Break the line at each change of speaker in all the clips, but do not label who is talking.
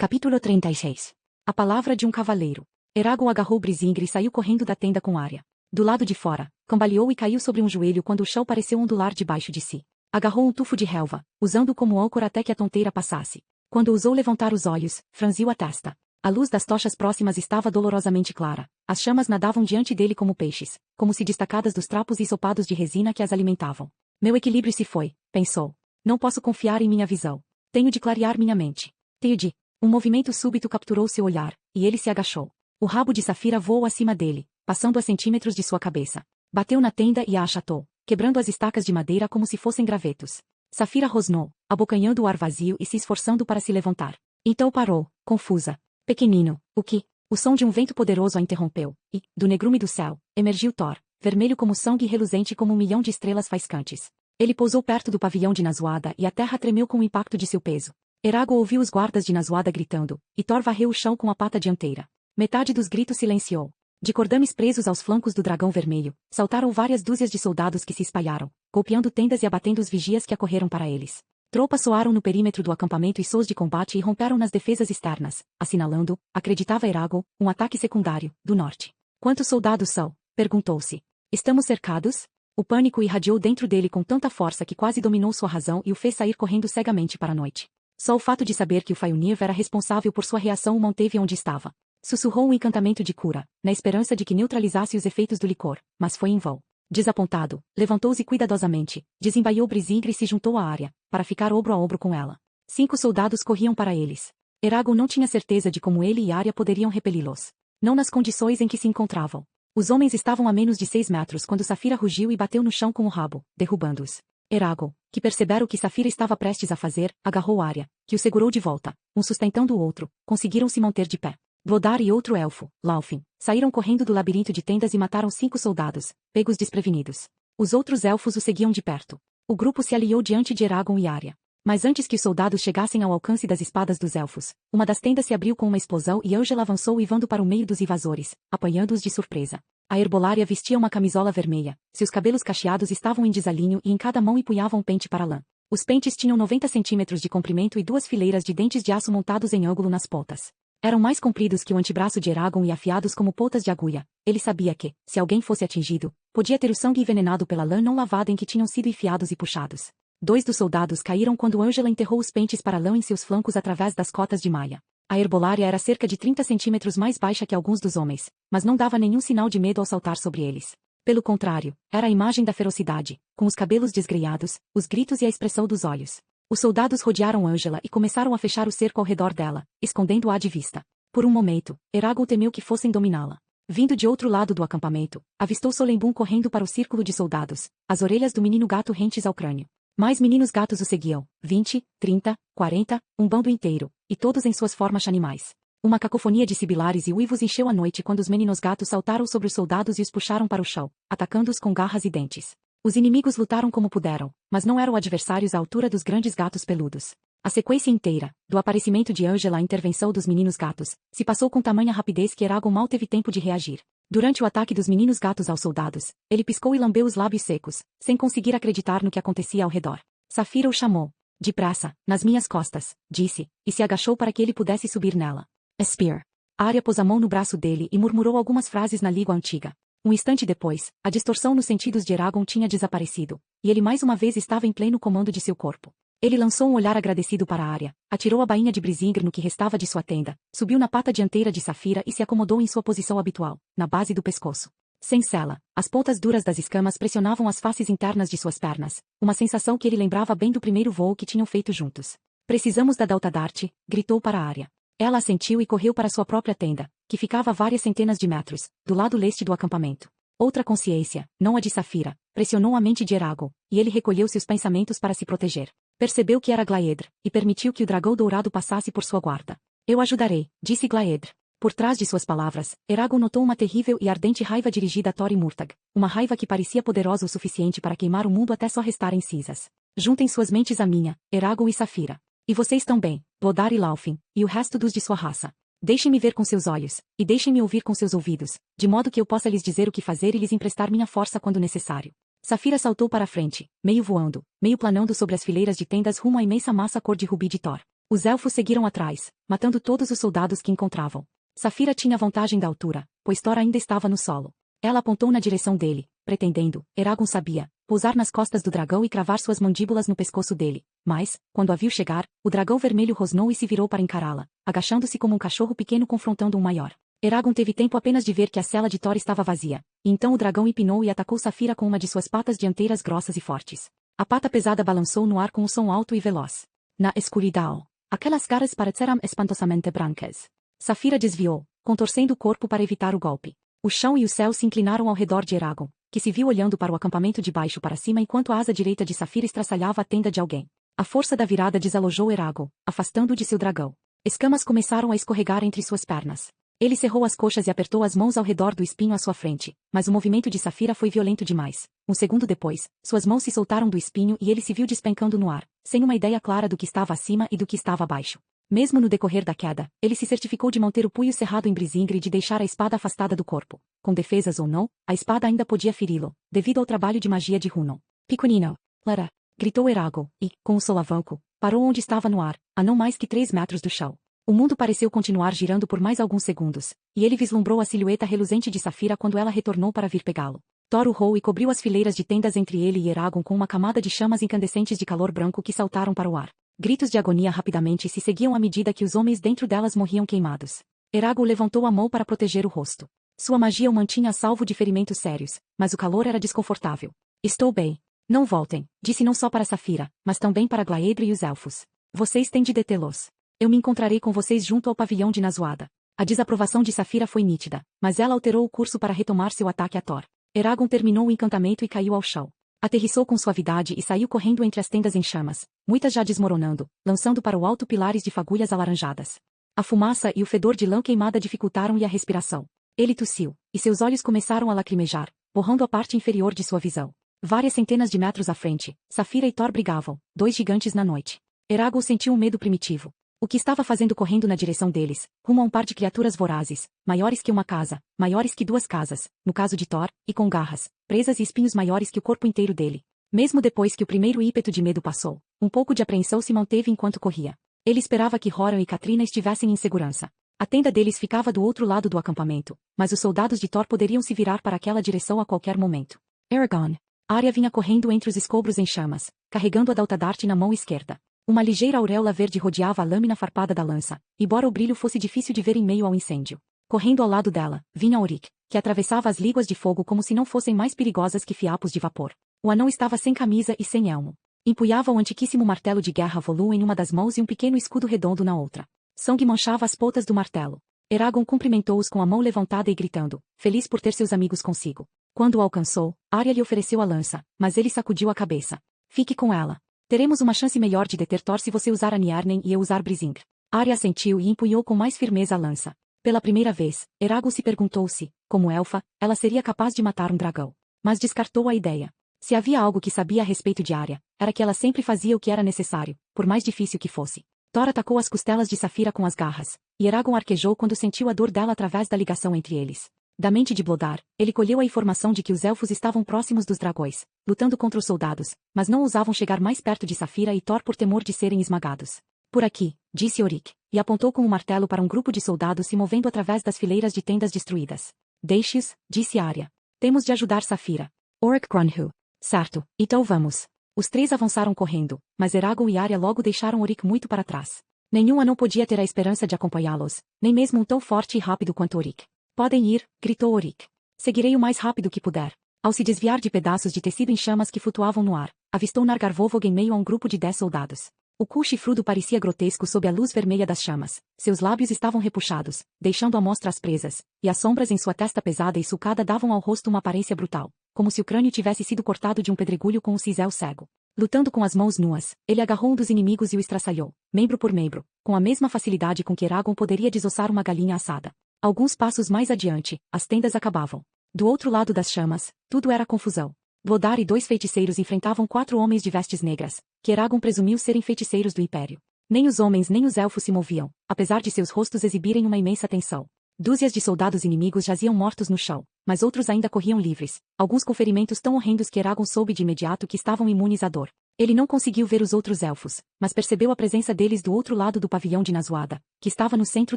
Capítulo 36. A palavra de um cavaleiro. Eragon agarrou Brisingr e saiu correndo da tenda com Arya. Do lado de fora, cambaleou e caiu sobre um joelho quando o chão pareceu ondular debaixo de si. Agarrou um tufo de relva, usando-o como âncora até que a tonteira passasse. Quando ousou levantar os olhos, franziu a testa. A luz das tochas próximas estava dolorosamente clara. As chamas nadavam diante dele como peixes, como se destacadas dos trapos ensopados de resina que as alimentavam. Meu equilíbrio se foi, pensou. Não posso confiar em minha visão. Tenho de clarear minha mente. Tenho de... Um movimento súbito capturou seu olhar, e ele se agachou. O rabo de Saphira voou acima dele, passando a centímetros de sua cabeça. Bateu na tenda e a achatou, quebrando as estacas de madeira como se fossem gravetos. Saphira rosnou, abocanhando o ar vazio e se esforçando para se levantar. Então parou, confusa. Pequenino, o que? O som de um vento poderoso a interrompeu, e, do negrume do céu, emergiu Thor, vermelho como sangue e reluzente como 1.000.000 de estrelas faiscantes. Ele pousou perto do pavilhão de Nazuada e a terra tremeu com o impacto de seu peso. Eragon ouviu os guardas de Nazuada gritando, e Thor varreu o chão com a pata dianteira. Metade dos gritos silenciou. De cordames presos aos flancos do dragão vermelho, saltaram várias dúzias de soldados que se espalharam, golpeando tendas e abatendo os vigias que acorreram para eles. Tropas soaram no perímetro do acampamento e sons de combate e romperam nas defesas externas, assinalando, acreditava Eragon, um ataque secundário, do norte. Quantos soldados são? Perguntou-se. Estamos cercados? O pânico irradiou dentro dele com tanta força que quase dominou sua razão e o fez sair correndo cegamente para a noite. Só o fato de saber que o Faunir era responsável por sua reação o manteve onde estava. Sussurrou um encantamento de cura, na esperança de que neutralizasse os efeitos do licor, mas foi em vão. Desapontado, levantou-se cuidadosamente, desembaiou Brisingr e se juntou à Arya, para ficar ombro a ombro com ela. 5 soldados corriam para eles. Eragon não tinha certeza de como ele e Arya poderiam repeli-los. Não nas condições em que se encontravam. Os homens estavam a menos de 6 metros quando Saphira rugiu e bateu no chão com o rabo, derrubando-os. Eragon, que percebera o que Saphira estava prestes a fazer, agarrou Arya, que o segurou de volta, um sustentando o outro, conseguiram se manter de pé. Glodar e outro elfo, Laufin, saíram correndo do labirinto de tendas e mataram 5 soldados, pegos desprevenidos. Os outros elfos o seguiam de perto. O grupo se aliou diante de Eragon e Arya. Mas antes que os soldados chegassem ao alcance das espadas dos elfos, uma das tendas se abriu com uma explosão e Angela avançou uivando para o meio dos invasores, apanhando-os de surpresa. A herbolária vestia uma camisola vermelha, seus cabelos cacheados estavam em desalinho e em cada mão empunhava um pente para lã. Os pentes tinham 90 centímetros de comprimento e 2 fileiras de dentes de aço montados em ângulo nas pontas. Eram mais compridos que o antebraço de Eragon e afiados como pontas de agulha. Ele sabia que, se alguém fosse atingido, podia ter o sangue envenenado pela lã não lavada em que tinham sido enfiados e puxados. 2 dos soldados caíram quando Angela enterrou os pentes para lã em seus flancos através das cotas de malha. A herbolária era cerca de 30 centímetros mais baixa que alguns dos homens, mas não dava nenhum sinal de medo ao saltar sobre eles. Pelo contrário, era a imagem da ferocidade, com os cabelos desgreados, os gritos e a expressão dos olhos. Os soldados rodearam Angela e começaram a fechar o cerco ao redor dela, escondendo-a de vista. Por um momento, Eragon temeu que fossem dominá-la. Vindo de outro lado do acampamento, avistou Solembum correndo para o círculo de soldados, as orelhas do menino gato rentes ao crânio. Mais meninos gatos o seguiam, 20, 30, 40, um bando inteiro, e todos em suas formas animais. Uma cacofonia de sibilares e uivos encheu a noite quando os meninos gatos saltaram sobre os soldados e os puxaram para o chão, atacando-os com garras e dentes. Os inimigos lutaram como puderam, mas não eram adversários à altura dos grandes gatos peludos. A sequência inteira, do aparecimento de Angela à intervenção dos meninos gatos, se passou com tamanha rapidez que Eragon mal teve tempo de reagir. Durante o ataque dos meninos gatos aos soldados, ele piscou e lambeu os lábios secos, sem conseguir acreditar no que acontecia ao redor. Saphira o chamou. Depressa, nas minhas costas, disse, e se agachou para que ele pudesse subir nela. Spear. Arya pôs a mão no braço dele e murmurou algumas frases na língua antiga. Um instante depois, a distorção nos sentidos de Eragon tinha desaparecido, e ele mais uma vez estava em pleno comando de seu corpo. Ele lançou um olhar agradecido para Arya, atirou a bainha de Brisingr no que restava de sua tenda, subiu na pata dianteira de Saphira e se acomodou em sua posição habitual, na base do pescoço. Sem sela, as pontas duras das escamas pressionavam as faces internas de suas pernas, uma sensação que ele lembrava bem do primeiro voo que tinham feito juntos. Precisamos da Daltadarte, gritou para Arya. Ela assentiu e correu para sua própria tenda, que ficava a várias centenas de metros, do lado leste do acampamento. Outra consciência, não a de Saphira, pressionou a mente de Eragon, e ele recolheu seus pensamentos para se proteger. Percebeu que era Glaedr, e permitiu que o dragão dourado passasse por sua guarda. Eu ajudarei, disse Glaedr. Por trás de suas palavras, Eragon notou uma terrível e ardente raiva dirigida a Thor e Murtagh, uma raiva que parecia poderosa o suficiente para queimar o mundo até só restarem cinzas. Juntem suas mentes à minha, Eragon e Saphira. E vocês também, Glodar e Laufin, e o resto dos de sua raça. Deixem-me ver com seus olhos, e deixem-me ouvir com seus ouvidos, de modo que eu possa lhes dizer o que fazer e lhes emprestar minha força quando necessário. Saphira saltou para a frente, meio voando, meio planando sobre as fileiras de tendas rumo à imensa massa cor de rubi de Thor. Os elfos seguiram atrás, matando todos os soldados que encontravam. Saphira tinha vantagem da altura, pois Thor ainda estava no solo. Ela apontou na direção dele, pretendendo, Eragon sabia, pousar nas costas do dragão e cravar suas mandíbulas no pescoço dele. Mas, quando a viu chegar, o dragão vermelho rosnou e se virou para encará-la, agachando-se como um cachorro pequeno confrontando um maior. Eragon teve tempo apenas de ver que a cela de Thor estava vazia, e então o dragão empinou e atacou Saphira com uma de suas patas dianteiras grossas e fortes. A pata pesada balançou no ar com um som alto e veloz. Na escuridão, aquelas caras pareceram espantosamente brancas. Saphira desviou, contorcendo o corpo para evitar o golpe. O chão e o céu se inclinaram ao redor de Eragon, que se viu olhando para o acampamento de baixo para cima enquanto a asa direita de Saphira estraçalhava a tenda de alguém. A força da virada desalojou Eragon, afastando-o de seu dragão. Escamas começaram a escorregar entre suas pernas. Ele cerrou as coxas e apertou as mãos ao redor do espinho à sua frente, mas o movimento de Saphira foi violento demais. Um segundo depois, suas mãos se soltaram do espinho e ele se viu despencando no ar, sem uma ideia clara do que estava acima e do que estava abaixo. Mesmo no decorrer da queda, ele se certificou de manter o punho cerrado em Brisingr e de deixar a espada afastada do corpo. Com defesas ou não, a espada ainda podia feri-lo, devido ao trabalho de magia de Hunon. Pequenino, Lara! Gritou Eragon, e, com um solavanco, parou onde estava no ar, a não mais que 3 metros do chão. O mundo pareceu continuar girando por mais alguns segundos, e ele vislumbrou a silhueta reluzente de Saphira quando ela retornou para vir pegá-lo. Thor urrou e cobriu as fileiras de tendas entre ele e Eragon com uma camada de chamas incandescentes de calor branco que saltaram para o ar. Gritos de agonia rapidamente se seguiam à medida que os homens dentro delas morriam queimados. Eragon levantou a mão para proteger o rosto. Sua magia o mantinha a salvo de ferimentos sérios, mas o calor era desconfortável. Estou bem. Não voltem, disse não só para Saphira, mas também para Glaedre e os elfos. Vocês têm de detê-los. Eu me encontrarei com vocês junto ao pavilhão de Nazuada. A desaprovação de Saphira foi nítida, mas ela alterou o curso para retomar seu ataque a Thor. Eragon terminou o encantamento e caiu ao chão. Aterrissou com suavidade e saiu correndo entre as tendas em chamas, muitas já desmoronando, lançando para o alto pilares de fagulhas alaranjadas. A fumaça e o fedor de lã queimada dificultaram-lhe a respiração. Ele tossiu, e seus olhos começaram a lacrimejar, borrando a parte inferior de sua visão. Várias centenas de metros à frente, Saphira e Thor brigavam, 2 gigantes na noite. Eragon sentiu um medo primitivo. O que estava fazendo correndo na direção deles, rumo a um par de criaturas vorazes, maiores que uma casa, maiores que 2 casas, no caso de Thor, e com garras, presas e espinhos maiores que o corpo inteiro dele. Mesmo depois que o primeiro ímpeto de medo passou, um pouco de apreensão se manteve enquanto corria. Ele esperava que Horan e Katrina estivessem em segurança. A tenda deles ficava do outro lado do acampamento, mas os soldados de Thor poderiam se virar para aquela direção a qualquer momento. Eragon. Arya vinha correndo entre os escombros em chamas, carregando a Daltadarte na mão esquerda. Uma ligeira auréola verde rodeava a lâmina farpada da lança, embora o brilho fosse difícil de ver em meio ao incêndio. Correndo ao lado dela, vinha Orik, que atravessava as líguas de fogo como se não fossem mais perigosas que fiapos de vapor. O anão estava sem camisa e sem elmo. Empunhava um antiquíssimo martelo de guerra Volu em uma das mãos e um pequeno escudo redondo na outra. Sangue manchava as pontas do martelo. Eragon cumprimentou-os com a mão levantada e gritando, feliz por ter seus amigos consigo. Quando o alcançou, Arya lhe ofereceu a lança, mas ele sacudiu a cabeça. Fique com ela. Teremos uma chance melhor de deter Thor se você usar a Niernen e eu usar Brisingr. Arya assentiu e empunhou com mais firmeza a lança. Pela primeira vez, Eragon se perguntou se, como elfa, ela seria capaz de matar um dragão. Mas descartou a ideia. Se havia algo que sabia a respeito de Arya, era que ela sempre fazia o que era necessário, por mais difícil que fosse. Thor atacou as costelas de Saphira com as garras, e Eragon arquejou quando sentiu a dor dela através da ligação entre eles. Da mente de Blodar, ele colheu a informação de que os elfos estavam próximos dos dragões, lutando contra os soldados, mas não ousavam chegar mais perto de Saphira e Thor por temor de serem esmagados. Por aqui, disse Orik, e apontou com o martelo para um grupo de soldados se movendo através das fileiras de tendas destruídas. Deixe-os, disse Arya. Temos de ajudar Saphira. Orik grunhiu. Certo, então vamos. Os 3 avançaram correndo, mas Eragon e Arya logo deixaram Orik muito para trás. Nenhum anão podia ter a esperança de acompanhá-los, nem mesmo um tão forte e rápido quanto Orik. Podem ir, gritou Orik. Seguirei o mais rápido que puder. Ao se desviar de pedaços de tecido em chamas que flutuavam no ar, avistou Nargarvovog em meio a um grupo de 10 soldados. O cu chifrudo parecia grotesco sob a luz vermelha das chamas. Seus lábios estavam repuxados, deixando à mostra as presas, e as sombras em sua testa pesada e sulcada davam ao rosto uma aparência brutal, como se o crânio tivesse sido cortado de um pedregulho com um cisel cego. Lutando com as mãos nuas, ele agarrou um dos inimigos e o estraçalhou, membro por membro, com a mesma facilidade com que Eragon poderia desossar uma galinha assada. Alguns passos mais adiante, as tendas acabavam. Do outro lado das chamas, tudo era confusão. Blodar e 2 feiticeiros enfrentavam 4 homens de vestes negras, que Eragon presumiu serem feiticeiros do Império. Nem os homens nem os elfos se moviam, apesar de seus rostos exibirem uma imensa tensão. Dúzias de soldados inimigos jaziam mortos no chão, mas outros ainda corriam livres, alguns com ferimentos tão horrendos que Eragon soube de imediato que estavam imunes à dor. Ele não conseguiu ver os outros elfos, mas percebeu a presença deles do outro lado do pavilhão de Nazuada, que estava no centro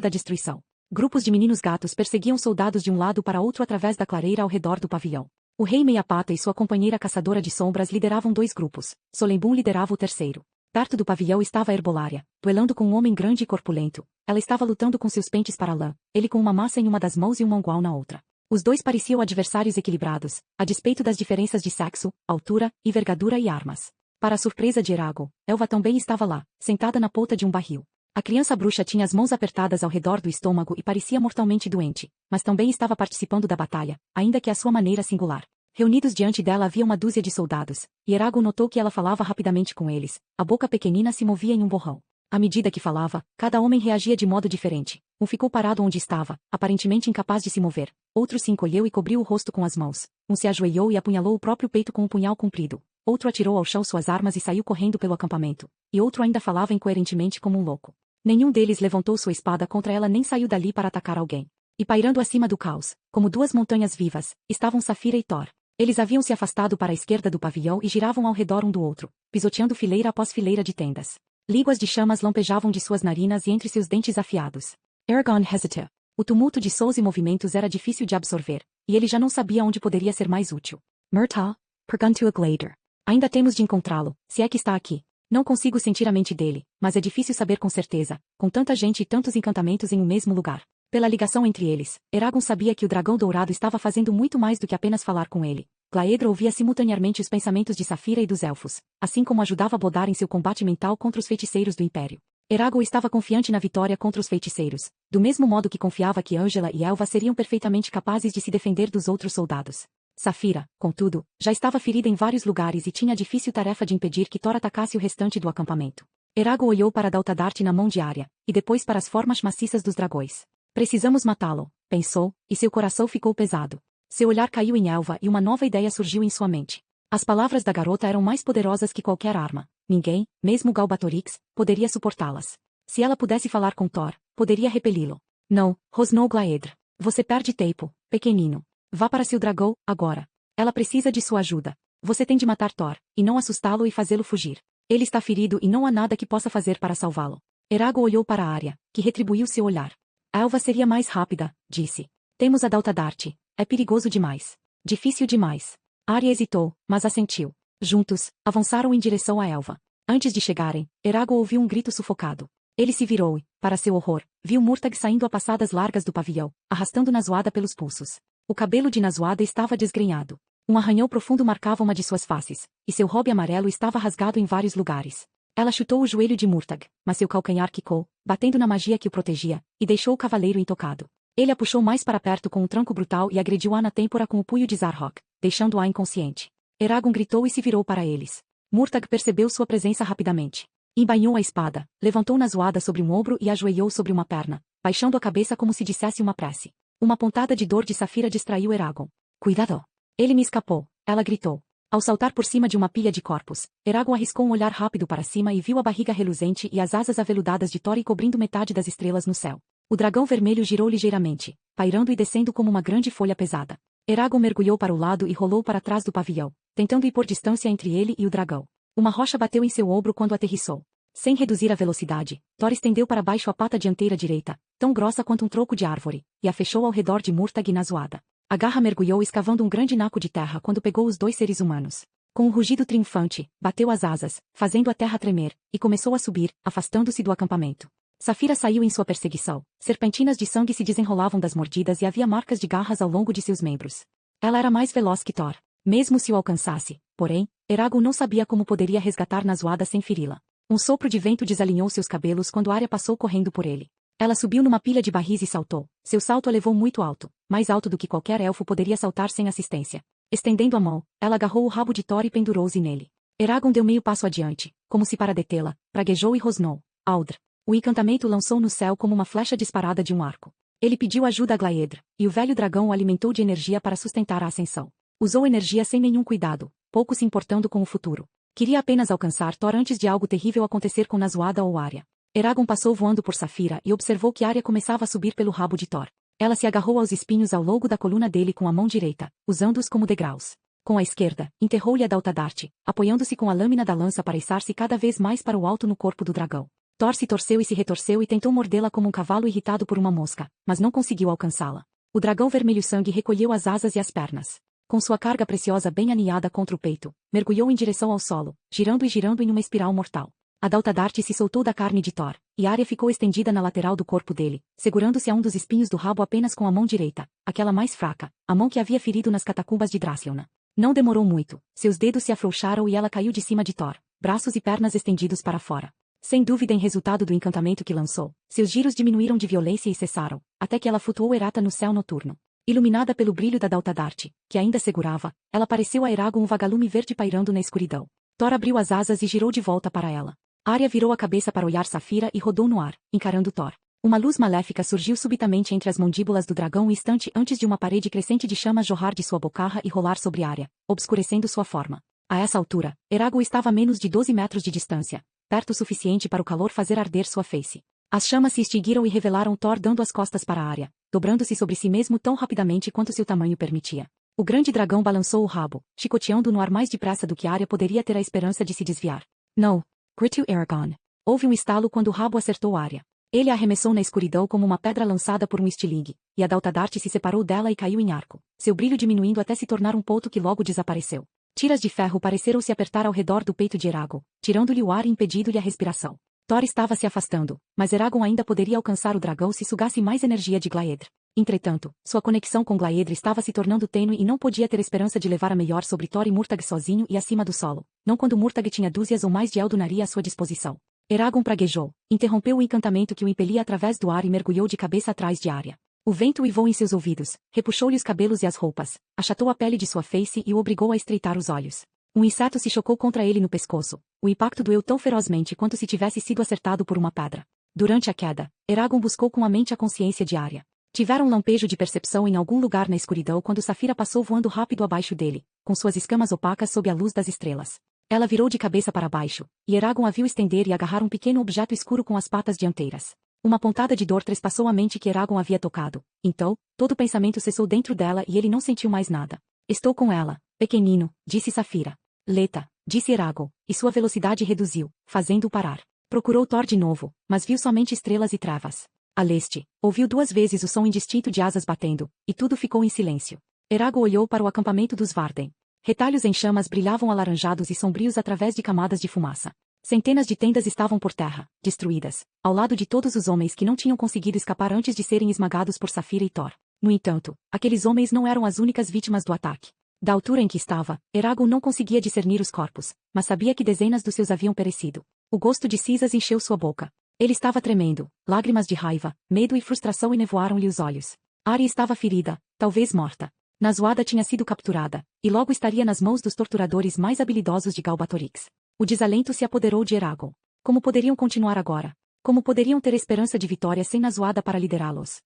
da destruição. Grupos de meninos gatos perseguiam soldados de um lado para outro através da clareira ao redor do pavilhão. O rei Meia-Pata e sua companheira caçadora de sombras lideravam 2 grupos, Solembum liderava o terceiro. Perto do pavilhão estava a Herbolária, duelando com um homem grande e corpulento. Ela estava lutando com seus pentes para lã, ele com uma massa em uma das mãos e um mangual na outra. Os dois pareciam adversários equilibrados, a despeito das diferenças de sexo, altura, envergadura e armas. Para a surpresa de Eragon, Elva também estava lá, sentada na polpa de um barril. A criança bruxa tinha as mãos apertadas ao redor do estômago e parecia mortalmente doente, mas também estava participando da batalha, ainda que à sua maneira singular. Reunidos diante dela havia uma dúzia de soldados, e Eragon notou que ela falava rapidamente com eles, a boca pequenina se movia em um borrão. À medida que falava, cada homem reagia de modo diferente. Um ficou parado onde estava, aparentemente incapaz de se mover. Outro se encolheu e cobriu o rosto com as mãos. Um se ajoelhou e apunhalou o próprio peito com um punhal comprido. Outro atirou ao chão suas armas e saiu correndo pelo acampamento. E outro ainda falava incoerentemente como um louco. Nenhum deles levantou sua espada contra ela nem saiu dali para atacar alguém. E pairando acima do caos, como 2 montanhas vivas, estavam Safira e Thor. Eles haviam se afastado para a esquerda do pavilhão e giravam ao redor um do outro, pisoteando fileira após fileira de tendas. Líguas de chamas lampejavam de suas narinas e entre seus dentes afiados. Eragon hesitated. O tumulto de sons e movimentos era difícil de absorver, e ele já não sabia onde poderia ser mais útil. Murtaugh, perguntou a Glader. Ainda temos de encontrá-lo, se é que está aqui. Não consigo sentir a mente dele, mas é difícil saber com certeza, com tanta gente e tantos encantamentos em um mesmo lugar. Pela ligação entre eles, Eragon sabia que o dragão dourado estava fazendo muito mais do que apenas falar com ele. Glaedra ouvia simultaneamente os pensamentos de Safira e dos elfos, assim como ajudava Bodar em seu combate mental contra os feiticeiros do Império. Eragon estava confiante na vitória contra os feiticeiros, do mesmo modo que confiava que Ângela e Elva seriam perfeitamente capazes de se defender dos outros soldados. Safira, contudo, já estava ferida em vários lugares e tinha a difícil tarefa de impedir que Thor atacasse o restante do acampamento. Eragon olhou para Daltadart na mão de Arya, e depois para as formas maciças dos dragões. Precisamos matá-lo, pensou, e seu coração ficou pesado. Seu olhar caiu em Elva e uma nova ideia surgiu em sua mente. As palavras da garota eram mais poderosas que qualquer arma. Ninguém, mesmo Galbatorix, poderia suportá-las. Se ela pudesse falar com Thor, poderia repeli-lo. Não, rosnou Glaedra. Você perde tempo, pequenino. Vá para seu dragão, agora. Ela precisa de sua ajuda. Você tem de matar Thor, e não assustá-lo e fazê-lo fugir. Ele está ferido e não há nada que possa fazer para salvá-lo. Eragon olhou para Arya, que retribuiu seu olhar. A Elva seria mais rápida, disse. Temos a Daltadart. É perigoso demais. Difícil demais. Arya hesitou, mas assentiu. Juntos, avançaram em direção a Elva. Antes de chegarem, Eragon ouviu um grito sufocado. Ele se virou e, para seu horror, viu Murtagh saindo a passadas largas do pavilhão, arrastando Nazuada pelos pulsos. O cabelo de Nazuada estava desgrenhado. Um arranhão profundo marcava uma de suas faces, e seu robe amarelo estava rasgado em vários lugares. Ela chutou o joelho de Murtagh, mas seu calcanhar quicou, batendo na magia que o protegia, e deixou o cavaleiro intocado. Ele a puxou mais para perto com um tranco brutal e agrediu-a na têmpora com o punho de Zarhok, deixando-a inconsciente. Eragon gritou e se virou para eles. Murtagh percebeu sua presença rapidamente. Embainhou a espada, levantou Nazuada sobre um ombro e ajoelhou sobre uma perna, baixando a cabeça como se dissesse uma prece. Uma pontada de dor de Safira distraiu Eragon. Cuidado! Ele me escapou, ela gritou. Ao saltar por cima de uma pilha de corpos, Eragon arriscou um olhar rápido para cima e viu a barriga reluzente e as asas aveludadas de Thor cobrindo metade das estrelas no céu. O dragão vermelho girou ligeiramente, pairando e descendo como uma grande folha pesada. Eragon mergulhou para o lado e rolou para trás do pavilhão, tentando impor distância entre ele e o dragão. Uma rocha bateu em seu ombro quando aterrissou. Sem reduzir a velocidade, Thor estendeu para baixo a pata dianteira direita, tão grossa quanto um tronco de árvore, e a fechou ao redor de Murtagh e Nazuada. A garra mergulhou escavando um grande naco de terra quando pegou os 2 seres humanos. Com um rugido triunfante, bateu as asas, fazendo a terra tremer, e começou a subir, afastando-se do acampamento. Safira saiu em sua perseguição. Serpentinas de sangue se desenrolavam das mordidas e havia marcas de garras ao longo de seus membros. Ela era mais veloz que Thor. Mesmo se o alcançasse, porém, Eragon não sabia como poderia resgatar Nazuada sem feri-la. Um sopro de vento desalinhou seus cabelos quando Arya passou correndo por ele. Ela subiu numa pilha de barris e saltou. Seu salto a levou muito alto, mais alto do que qualquer elfo poderia saltar sem assistência. Estendendo a mão, ela agarrou o rabo de Thor e pendurou-se nele. Eragon deu meio passo adiante, como se para detê-la, praguejou e rosnou. Aldr. O encantamento lançou no céu como uma flecha disparada de um arco. Ele pediu ajuda a Glaedra, e o velho dragão o alimentou de energia para sustentar a ascensão. Usou energia sem nenhum cuidado, pouco se importando com o futuro. Queria apenas alcançar Thor antes de algo terrível acontecer com Nazuada ou Arya. Eragon passou voando por Safira e observou que Arya começava a subir pelo rabo de Thor. Ela se agarrou aos espinhos ao longo da coluna dele com a mão direita, usando-os como degraus. Com a esquerda, enterrou-lhe a Daltadarte, apoiando-se com a lâmina da lança para içar-se cada vez mais para o alto no corpo do dragão. Thor se torceu e se retorceu e tentou mordê-la como um cavalo irritado por uma mosca, mas não conseguiu alcançá-la. O dragão vermelho-sangue recolheu as asas e as pernas. Com sua carga preciosa bem aninhada contra o peito, mergulhou em direção ao solo, girando e girando em uma espiral mortal. A Daltadarte se soltou da carne de Thor, e Arya ficou estendida na lateral do corpo dele, segurando-se a um dos espinhos do rabo apenas com a mão direita, aquela mais fraca, a mão que havia ferido nas catacumbas de Draciona. Não demorou muito, seus dedos se afrouxaram e ela caiu de cima de Thor, braços e pernas estendidos para fora. Sem dúvida em resultado do encantamento que lançou, seus giros diminuíram de violência e cessaram, até que ela flutuou errata no céu noturno. Iluminada pelo brilho da Daltadarte, que ainda segurava, ela pareceu a Eragon um vagalume verde pairando na escuridão. Thor abriu as asas e girou de volta para ela. Arya virou a cabeça para olhar Saphira e rodou no ar, encarando Thor. Uma luz maléfica surgiu subitamente entre as mandíbulas do dragão um instante antes de uma parede crescente de chamas jorrar de sua bocarra e rolar sobre Arya, obscurecendo sua forma. A essa altura, Eragon estava a menos de 12 metros de distância, perto o suficiente para o calor fazer arder sua face. As chamas se extinguiram e revelaram Thor dando as costas para Arya, dobrando-se sobre si mesmo tão rapidamente quanto seu tamanho permitia. O grande dragão balançou o rabo, chicoteando no ar mais depressa do que Arya poderia ter a esperança de se desviar. Não! Gritou Eragon. Houve um estalo quando o rabo acertou Arya. Ele a arremessou na escuridão como uma pedra lançada por um estilingue, e a Daltadarte se separou dela e caiu em arco, seu brilho diminuindo até se tornar um ponto que logo desapareceu. Tiras de ferro pareceram se apertar ao redor do peito de Eragon, tirando-lhe o ar e impedindo-lhe a respiração. Thor estava se afastando, mas Eragon ainda poderia alcançar o dragão se sugasse mais energia de Glaedr. Entretanto, sua conexão com Glaedr estava se tornando tênue e não podia ter esperança de levar a melhor sobre Thor e Murtagh sozinho e acima do solo, não quando Murtagh tinha dúzias ou mais de Eldonaria à sua disposição. Eragon praguejou, interrompeu o encantamento que o impelia através do ar e mergulhou de cabeça atrás de Arya. O vento uivou em seus ouvidos, repuxou-lhe os cabelos e as roupas, achatou a pele de sua face e o obrigou a estreitar os olhos. Um inseto se chocou contra ele no pescoço. O impacto doeu tão ferozmente quanto se tivesse sido acertado por uma pedra. Durante a queda, Eragon buscou com a mente a consciência de Arya. Tiveram um lampejo de percepção em algum lugar na escuridão quando Saphira passou voando rápido abaixo dele, com suas escamas opacas sob a luz das estrelas. Ela virou de cabeça para baixo, e Eragon a viu estender e agarrar um pequeno objeto escuro com as patas dianteiras. Uma pontada de dor trespassou a mente que Eragon havia tocado. Então, todo o pensamento cessou dentro dela e ele não sentiu mais nada. Estou com ela, pequenino, disse Saphira. Leta, disse Eragon, e sua velocidade reduziu, fazendo-o parar. Procurou Thor de novo, mas viu somente estrelas e trevas. A leste, ouviu 2 vezes o som indistinto de asas batendo, e tudo ficou em silêncio. Eragon olhou para o acampamento dos Varden. Retalhos em chamas brilhavam alaranjados e sombrios através de camadas de fumaça. Centenas de tendas estavam por terra, destruídas, ao lado de todos os homens que não tinham conseguido escapar antes de serem esmagados por Saphira e Thor. No entanto, aqueles homens não eram as únicas vítimas do ataque. Da altura em que estava, Eragon não conseguia discernir os corpos, mas sabia que dezenas dos seus haviam perecido. O gosto de cinzas encheu sua boca. Ele estava tremendo, lágrimas de raiva, medo e frustração enevoaram-lhe os olhos. Arya estava ferida, talvez morta. Nazuada tinha sido capturada, e logo estaria nas mãos dos torturadores mais habilidosos de Galbatorix. O desalento se apoderou de Eragon. Como poderiam continuar agora? Como poderiam ter esperança de vitória sem Nazuada para liderá-los?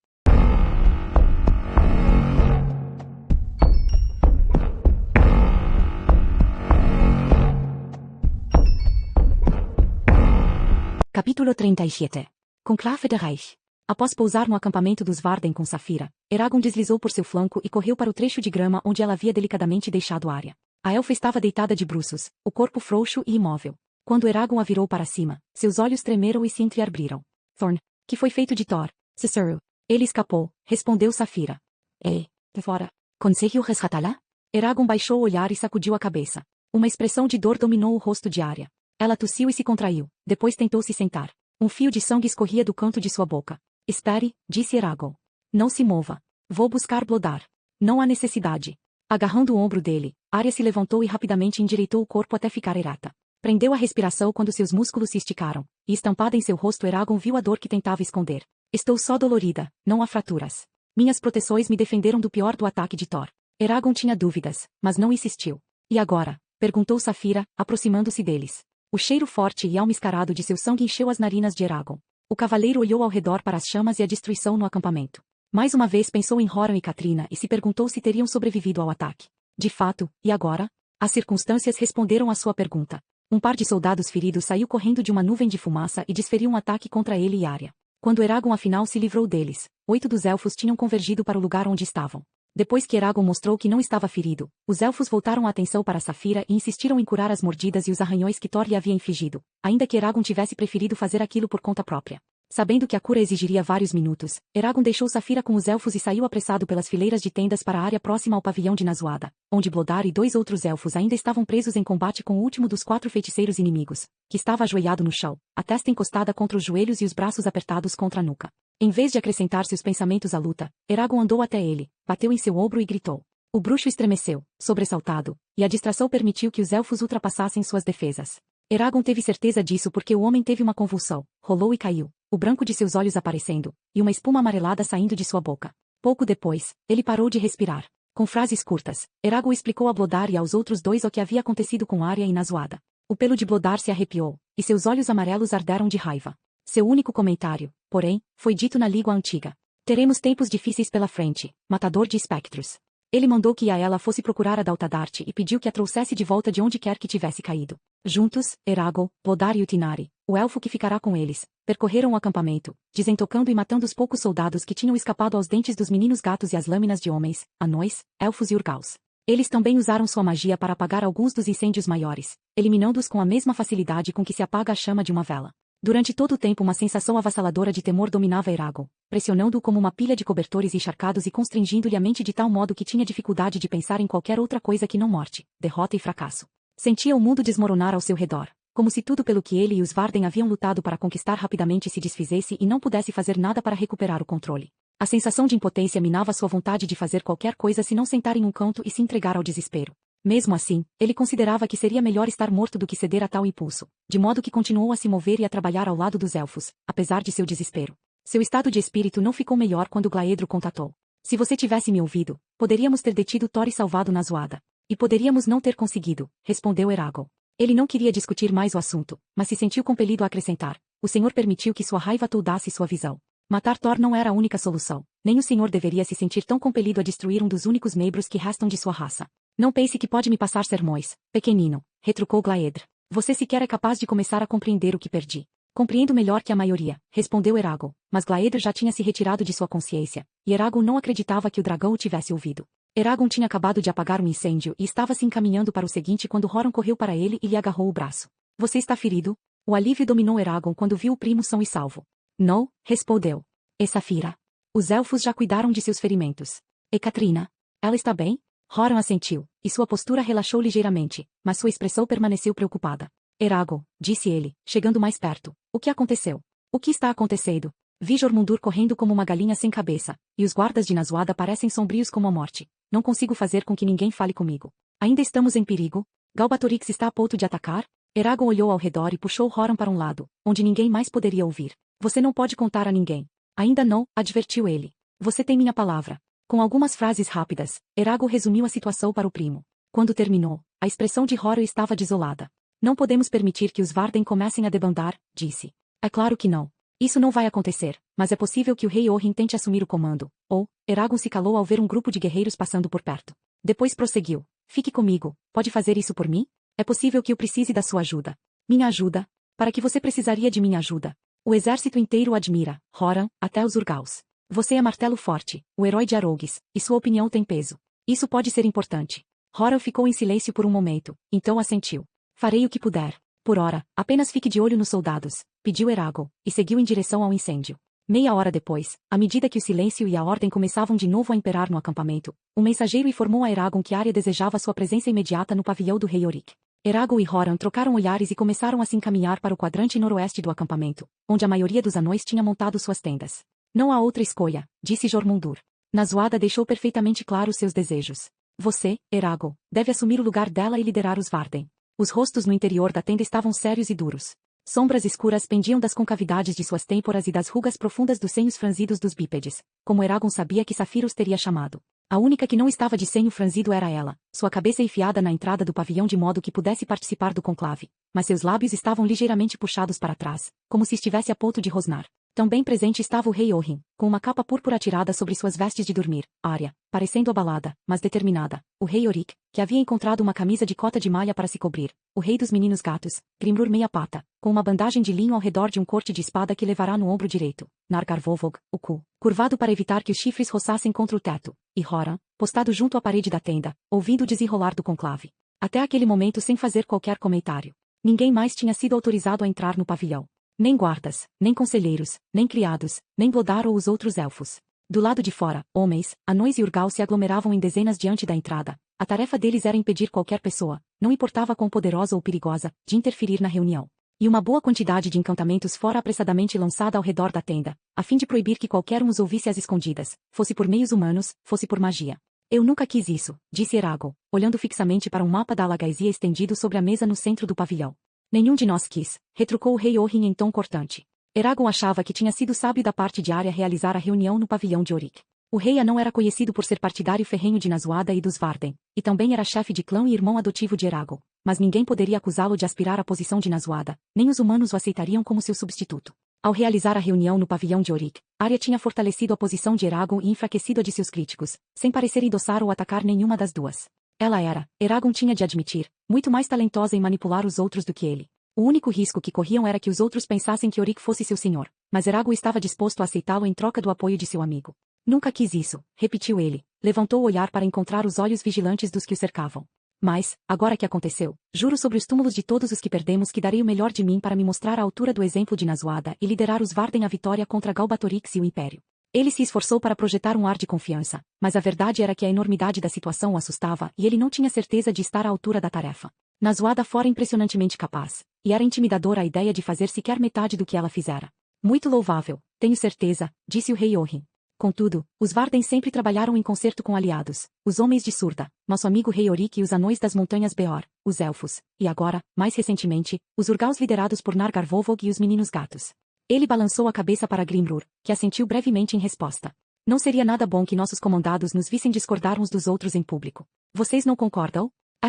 Capítulo 37. Conclave de Reich. Após pousar no acampamento dos Varden com Saphira, Eragon deslizou por seu flanco e correu para o trecho de grama onde ela havia delicadamente deixado Arya. A elfa estava deitada de bruços, o corpo frouxo e imóvel. Quando Eragon a virou para cima, seus olhos tremeram e se entreabriram. Thorn, que foi feito de Thor? Cicero. Ele escapou, respondeu Saphira. De fora. Conseguiu resgatá-la? Eragon baixou o olhar e sacudiu a cabeça. Uma expressão de dor dominou o rosto de Arya. Ela tossiu e se contraiu, depois tentou se sentar. Um fio de sangue escorria do canto de sua boca. Espere, disse Eragon. Não se mova. Vou buscar Blodar. Não há necessidade. Agarrando o ombro dele, Arya se levantou e rapidamente endireitou o corpo até ficar ereta. Prendeu a respiração quando seus músculos se esticaram, e estampada em seu rosto Eragon viu a dor que tentava esconder. Estou só dolorida, não há fraturas. Minhas proteções me defenderam do pior do ataque de Thor. Eragon tinha dúvidas, mas não insistiu. E agora? Perguntou Saphira, aproximando-se deles. O cheiro forte e almiscarado de seu sangue encheu as narinas de Eragon. O cavaleiro olhou ao redor para as chamas e a destruição no acampamento. Mais uma vez pensou em Horan e Katrina e se perguntou se teriam sobrevivido ao ataque. De fato, e agora? As circunstâncias responderam à sua pergunta. Um par de soldados feridos saiu correndo de uma nuvem de fumaça e desferiu um ataque contra ele e Arya. Quando Eragon afinal se livrou deles, 8 dos elfos tinham convergido para o lugar onde estavam. Depois que Eragon mostrou que não estava ferido, os elfos voltaram a atenção para Saphira e insistiram em curar as mordidas e os arranhões que Thor lhe havia infligido, ainda que Eragon tivesse preferido fazer aquilo por conta própria. Sabendo que a cura exigiria vários minutos, Eragon deixou Saphira com os elfos e saiu apressado pelas fileiras de tendas para a área próxima ao pavilhão de Nazuada, onde Blodar e 2 outros elfos ainda estavam presos em combate com o último dos 4 feiticeiros inimigos, que estava ajoelhado no chão, a testa encostada contra os joelhos e os braços apertados contra a nuca. Em vez de acrescentar seus pensamentos à luta, Eragon andou até ele, bateu em seu ombro e gritou. O bruxo estremeceu, sobressaltado, e a distração permitiu que os elfos ultrapassassem suas defesas. Eragon teve certeza disso porque o homem teve uma convulsão, rolou e caiu, o branco de seus olhos aparecendo, e uma espuma amarelada saindo de sua boca. Pouco depois, ele parou de respirar. Com frases curtas, Eragon explicou a Blodar e aos outros 2 o que havia acontecido com Arya e Nazuada. O pelo de Blodar se arrepiou, e seus olhos amarelos arderam de raiva. Seu único comentário, porém, foi dito na língua antiga. Teremos tempos difíceis pela frente, matador de espectros. Ele mandou que Yaela fosse procurar a Daltadarte e pediu que a trouxesse de volta de onde quer que tivesse caído. Juntos, Eragon, Blodar e Utinari, o elfo que ficará com eles, percorreram o acampamento, desentocando e matando os poucos soldados que tinham escapado aos dentes dos meninos gatos e às lâminas de homens, anões, elfos e urgaus. Eles também usaram sua magia para apagar alguns dos incêndios maiores, eliminando-os com a mesma facilidade com que se apaga a chama de uma vela. Durante todo o tempo uma sensação avassaladora de temor dominava Eragon, pressionando-o como uma pilha de cobertores encharcados e constrangindo-lhe a mente de tal modo que tinha dificuldade de pensar em qualquer outra coisa que não morte, derrota e fracasso. Sentia o mundo desmoronar ao seu redor, como se tudo pelo que ele e os Varden haviam lutado para conquistar rapidamente se desfizesse e não pudesse fazer nada para recuperar o controle. A sensação de impotência minava sua vontade de fazer qualquer coisa se não sentar em um canto e se entregar ao desespero. Mesmo assim, ele considerava que seria melhor estar morto do que ceder a tal impulso, de modo que continuou a se mover e a trabalhar ao lado dos elfos, apesar de seu desespero. Seu estado de espírito não ficou melhor quando Glaedro contatou. Se você tivesse me ouvido, poderíamos ter detido Thor e salvado Nazuada. E poderíamos não ter conseguido, respondeu Eragon. Ele não queria discutir mais o assunto, mas se sentiu compelido a acrescentar. O Senhor permitiu que sua raiva toldasse sua visão. Matar Thor não era a única solução, nem o Senhor deveria se sentir tão compelido a destruir um dos únicos membros que restam de sua raça. Não pense que pode me passar sermões, pequenino, retrucou Glaedr. Você sequer é capaz de começar a compreender o que perdi. Compreendo melhor que a maioria, respondeu Eragon, mas Glaedr já tinha se retirado de sua consciência, e Eragon não acreditava que o dragão o tivesse ouvido. Eragon tinha acabado de apagar um incêndio e estava se encaminhando para o seguinte quando Horan correu para ele e lhe agarrou o braço. Você está ferido? O alívio dominou Eragon quando viu o primo são e salvo. Não, respondeu. E Saphira? Os elfos já cuidaram de seus ferimentos. E Katrina? Ela está bem? Horan assentiu, e sua postura relaxou ligeiramente, mas sua expressão permaneceu preocupada. Eragon, disse ele, chegando mais perto. O que aconteceu? O que está acontecendo? Vi Jormundur correndo como uma galinha sem cabeça, e os guardas de Nazuada parecem sombrios como a morte. Não consigo fazer com que ninguém fale comigo. Ainda estamos em perigo? Galbatorix está a ponto de atacar? Eragon olhou ao redor e puxou Horan para um lado, onde ninguém mais poderia ouvir. Você não pode contar a ninguém. Ainda não, advertiu ele. Você tem minha palavra. Com algumas frases rápidas, Eragon resumiu a situação para o primo. Quando terminou, a expressão de Horan estava desolada. Não podemos permitir que os Varden comecem a debandar, disse. É claro que não. Isso não vai acontecer, mas é possível que o rei Orhin tente assumir o comando, ou, Eragon se calou ao ver um grupo de guerreiros passando por perto. Depois prosseguiu. Fique comigo, pode fazer isso por mim? É possível que eu precise da sua ajuda. Minha ajuda? Para que você precisaria de minha ajuda? O exército inteiro o admira, Horan, até os Urgaus. Você é martelo forte, o herói de Arogues, e sua opinião tem peso. Isso pode ser importante. Horan ficou em silêncio por um momento, então assentiu. Farei o que puder. Por ora, apenas fique de olho nos soldados, pediu Eragon, e seguiu em direção ao incêndio. Meia hora depois, à medida que o silêncio e a ordem começavam de novo a imperar no acampamento, um mensageiro informou a Eragon que Arya desejava sua presença imediata no pavilhão do rei Yorick. Eragon e Horan trocaram olhares e começaram a se encaminhar para o quadrante noroeste do acampamento, onde a maioria dos anões tinha montado suas tendas. Não há outra escolha, disse Jormundur. Nazuada deixou perfeitamente claro seus desejos. Você, Eragon, deve assumir o lugar dela e liderar os Varden. Os rostos no interior da tenda estavam sérios e duros. Sombras escuras pendiam das concavidades de suas têmporas e das rugas profundas dos senhos franzidos dos bípedes, como Eragon sabia que Saphira os teria chamado. A única que não estava de senho franzido era ela, sua cabeça enfiada na entrada do pavilhão de modo que pudesse participar do conclave, mas seus lábios estavam ligeiramente puxados para trás, como se estivesse a ponto de rosnar. Também presente estava o rei Orhin, com uma capa púrpura atirada sobre suas vestes de dormir. Arya, parecendo abalada, mas determinada. O rei Yorick, que havia encontrado uma camisa de cota de malha para se cobrir. O rei dos meninos gatos, Grimrur meia pata, com uma bandagem de linho ao redor de um corte de espada que levará no ombro direito. Nargar Vovog, o cu, curvado para evitar que os chifres roçassem contra o teto. E Horan, postado junto à parede da tenda, ouvindo o desenrolar do conclave. Até aquele momento sem fazer qualquer comentário. Ninguém mais tinha sido autorizado a entrar no pavilhão. Nem guardas, nem conselheiros, nem criados, nem Blodar ou os outros elfos. Do lado de fora, homens, anões e urgal se aglomeravam em dezenas diante da entrada. A tarefa deles era impedir qualquer pessoa, não importava quão poderosa ou perigosa, de interferir na reunião. E uma boa quantidade de encantamentos fora apressadamente lançada ao redor da tenda, a fim de proibir que qualquer um os ouvisse às escondidas, fosse por meios humanos, fosse por magia. Eu nunca quis isso, disse Eragon, olhando fixamente para um mapa da Alagaisia estendido sobre a mesa no centro do pavilhão. Nenhum de nós quis, retrucou o rei Orhin em tom cortante. Eragon achava que tinha sido sábio da parte de Arya realizar a reunião no pavilhão de Yorick. O rei anão era conhecido por ser partidário ferrenho de Naswada e dos Varden, e também era chefe de clã e irmão adotivo de Eragon, mas ninguém poderia acusá-lo de aspirar à posição de Naswada, nem os humanos o aceitariam como seu substituto. Ao realizar a reunião no pavilhão de Yorick, Arya tinha fortalecido a posição de Eragon e enfraquecido a de seus críticos, sem parecer endossar ou atacar nenhuma das duas. Ela era, Eragon tinha de admitir, muito mais talentosa em manipular os outros do que ele. O único risco que corriam era que os outros pensassem que Yorick fosse seu senhor, mas Eragon estava disposto a aceitá-lo em troca do apoio de seu amigo. Nunca quis isso, repetiu ele, levantou o olhar para encontrar os olhos vigilantes dos que o cercavam. Mas, agora que aconteceu, juro sobre os túmulos de todos os que perdemos que darei o melhor de mim para me mostrar à altura do exemplo de Naswada e liderar os Varden à vitória contra Galbatorix e o Império. Ele se esforçou para projetar um ar de confiança, mas a verdade era que a enormidade da situação o assustava e ele não tinha certeza de estar à altura da tarefa. Naswada fora impressionantemente capaz, e era intimidadora a ideia de fazer sequer metade do que ela fizera. Muito louvável, tenho certeza, disse o rei Orhin. Contudo, os Varden sempre trabalharam em concerto com aliados, os homens de Surda, nosso amigo rei Yorick e os anões das montanhas Beor, os elfos, e agora, mais recentemente, os urgaus liderados por Nargar Vovog e os meninos gatos. Ele balançou a cabeça para Grimrur, que assentiu brevemente em resposta. Não seria nada bom que nossos comandados nos vissem discordar uns dos outros em público. Vocês não concordam? É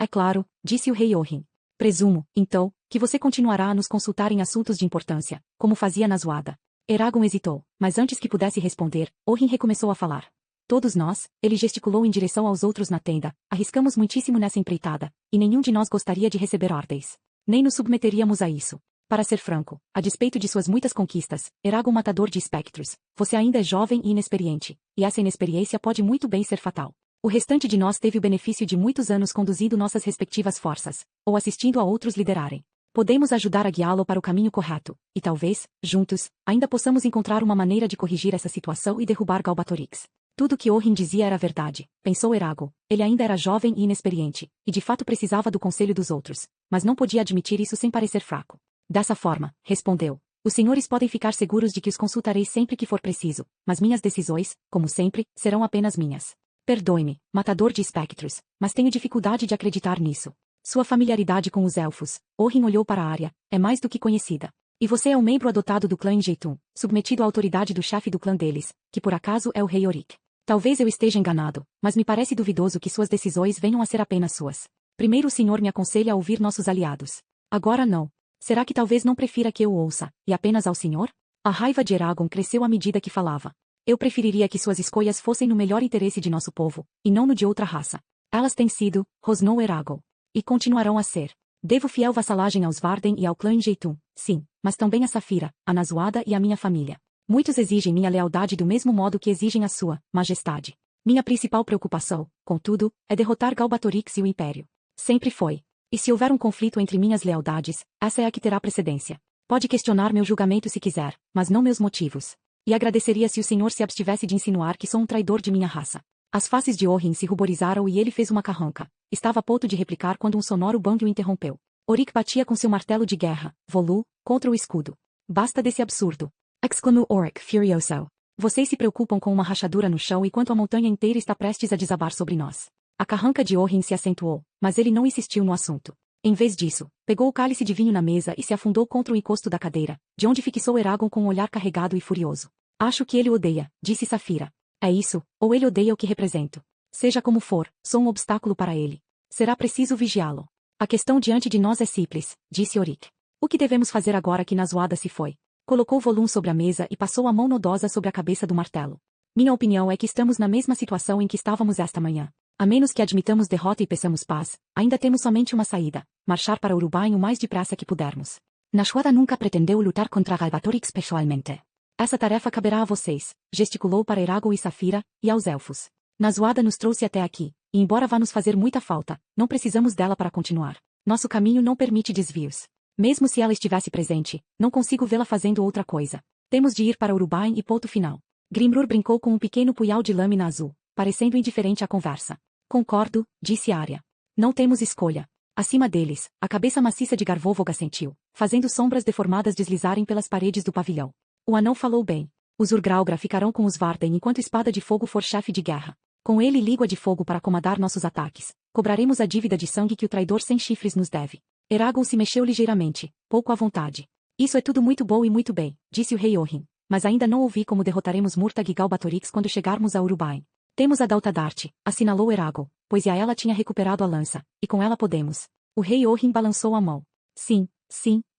claro, disse o rei Orhin. Presumo, então, que você continuará a nos consultar em assuntos de importância, como fazia Naswada. Eragon hesitou, mas antes que pudesse responder, Orhin recomeçou a falar. Todos nós, ele gesticulou em direção aos outros na tenda, arriscamos muitíssimo nessa empreitada, e nenhum de nós gostaria de receber ordens. Nem nos submeteríamos a isso. Para ser franco, a despeito de suas muitas conquistas, Eragon matador de espectros, você ainda é jovem e inexperiente, e essa inexperiência pode muito bem ser fatal. O restante de nós teve o benefício de muitos anos conduzindo nossas respectivas forças, ou assistindo a outros liderarem. Podemos ajudar a guiá-lo para o caminho correto, e talvez, juntos, ainda possamos encontrar uma maneira de corrigir essa situação e derrubar Galbatorix. Tudo o que Orhin dizia era verdade, pensou Eragon. Ele ainda era jovem e inexperiente, e de fato precisava do conselho dos outros, mas não podia admitir isso sem parecer fraco. Dessa forma, respondeu, os senhores podem ficar seguros de que os consultarei sempre que for preciso, mas minhas decisões, como sempre, serão apenas minhas. Perdoe-me, matador de espectros, mas tenho dificuldade de acreditar nisso. Sua familiaridade com os elfos, Orhin olhou para Arya, é mais do que conhecida. E você é um membro adotado do clã Injeitun, submetido à autoridade do chefe do clã deles, que por acaso é o rei Yorick. Talvez eu esteja enganado, mas me parece duvidoso que suas decisões venham a ser apenas suas. Primeiro o senhor me aconselha a ouvir nossos aliados. Agora não. Será que talvez não prefira que eu o ouça, e apenas ao senhor? A raiva de Eragon cresceu à medida que falava. Eu preferiria que suas escolhas fossem no melhor interesse de nosso povo, e não no de outra raça. Elas têm sido, rosnou Eragon. E continuarão a ser. Devo fiel vassalagem aos Varden e ao clã Injeitun, sim, mas também a Saphira, a Naswada e a minha família. Muitos exigem minha lealdade do mesmo modo que exigem a sua, majestade. Minha principal preocupação, contudo, é derrotar Galbatorix e o Império. Sempre foi. E se houver um conflito entre minhas lealdades, essa é a que terá precedência. Pode questionar meu julgamento se quiser, mas não meus motivos. E agradeceria se o senhor se abstivesse de insinuar que sou um traidor de minha raça. As faces de Orhin se ruborizaram e ele fez uma carranca. Estava a ponto de replicar quando um sonoro bang o interrompeu. Orik batia com seu martelo de guerra, Volu, contra o escudo. Basta desse absurdo! Exclamou Orik furioso. Vocês se preocupam com uma rachadura no chão enquanto a montanha inteira está prestes a desabar sobre nós. A carranca de Orhin se acentuou, mas ele não insistiu no assunto. Em vez disso, pegou o cálice de vinho na mesa e se afundou contra o encosto da cadeira, de onde fixou Eragon com um olhar carregado e furioso. Acho que ele o odeia, disse Saphira. É isso, ou ele odeia o que represento. Seja como for, sou um obstáculo para ele. Será preciso vigiá-lo. A questão diante de nós é simples, disse Orik. O que devemos fazer agora que Naswada se foi? Colocou o volume sobre a mesa e passou a mão nodosa sobre a cabeça do martelo. Minha opinião é que estamos na mesma situação em que estávamos esta manhã. A menos que admitamos derrota e peçamos paz, ainda temos somente uma saída: marchar para Urubai o mais depressa que pudermos. Nashuada nunca pretendeu lutar contra Galbatorix pessoalmente. Essa tarefa caberá a vocês, gesticulou para Eragon e Safira, e aos elfos. Nashuada nos trouxe até aqui, e embora vá nos fazer muita falta, não precisamos dela para continuar. Nosso caminho não permite desvios. Mesmo se ela estivesse presente, não consigo vê-la fazendo outra coisa. Temos de ir para Urubai e ponto final. Grimrur brincou com um pequeno punhal de lâmina azul, parecendo indiferente à conversa. Concordo, disse Arya. Não temos escolha. Acima deles, a cabeça maciça de Garvovog assentiu, fazendo sombras deformadas deslizarem pelas paredes do pavilhão. O anão falou bem. Os Urgraugra ficarão com os Varden enquanto Espada de Fogo for chefe de guerra. Com ele e Língua de Fogo para comandar nossos ataques, cobraremos a dívida de sangue que o traidor sem chifres nos deve. Eragon se mexeu ligeiramente, pouco à vontade. Isso é tudo muito bom e muito bem, disse o rei Orhin. Mas ainda não ouvi como derrotaremos Murtag e Galbatorix quando chegarmos a Urubai. Temos a Daltadart, assinalou Eragon, pois ela tinha recuperado a lança, e com ela podemos. O rei Orhin balançou a mão. Sim,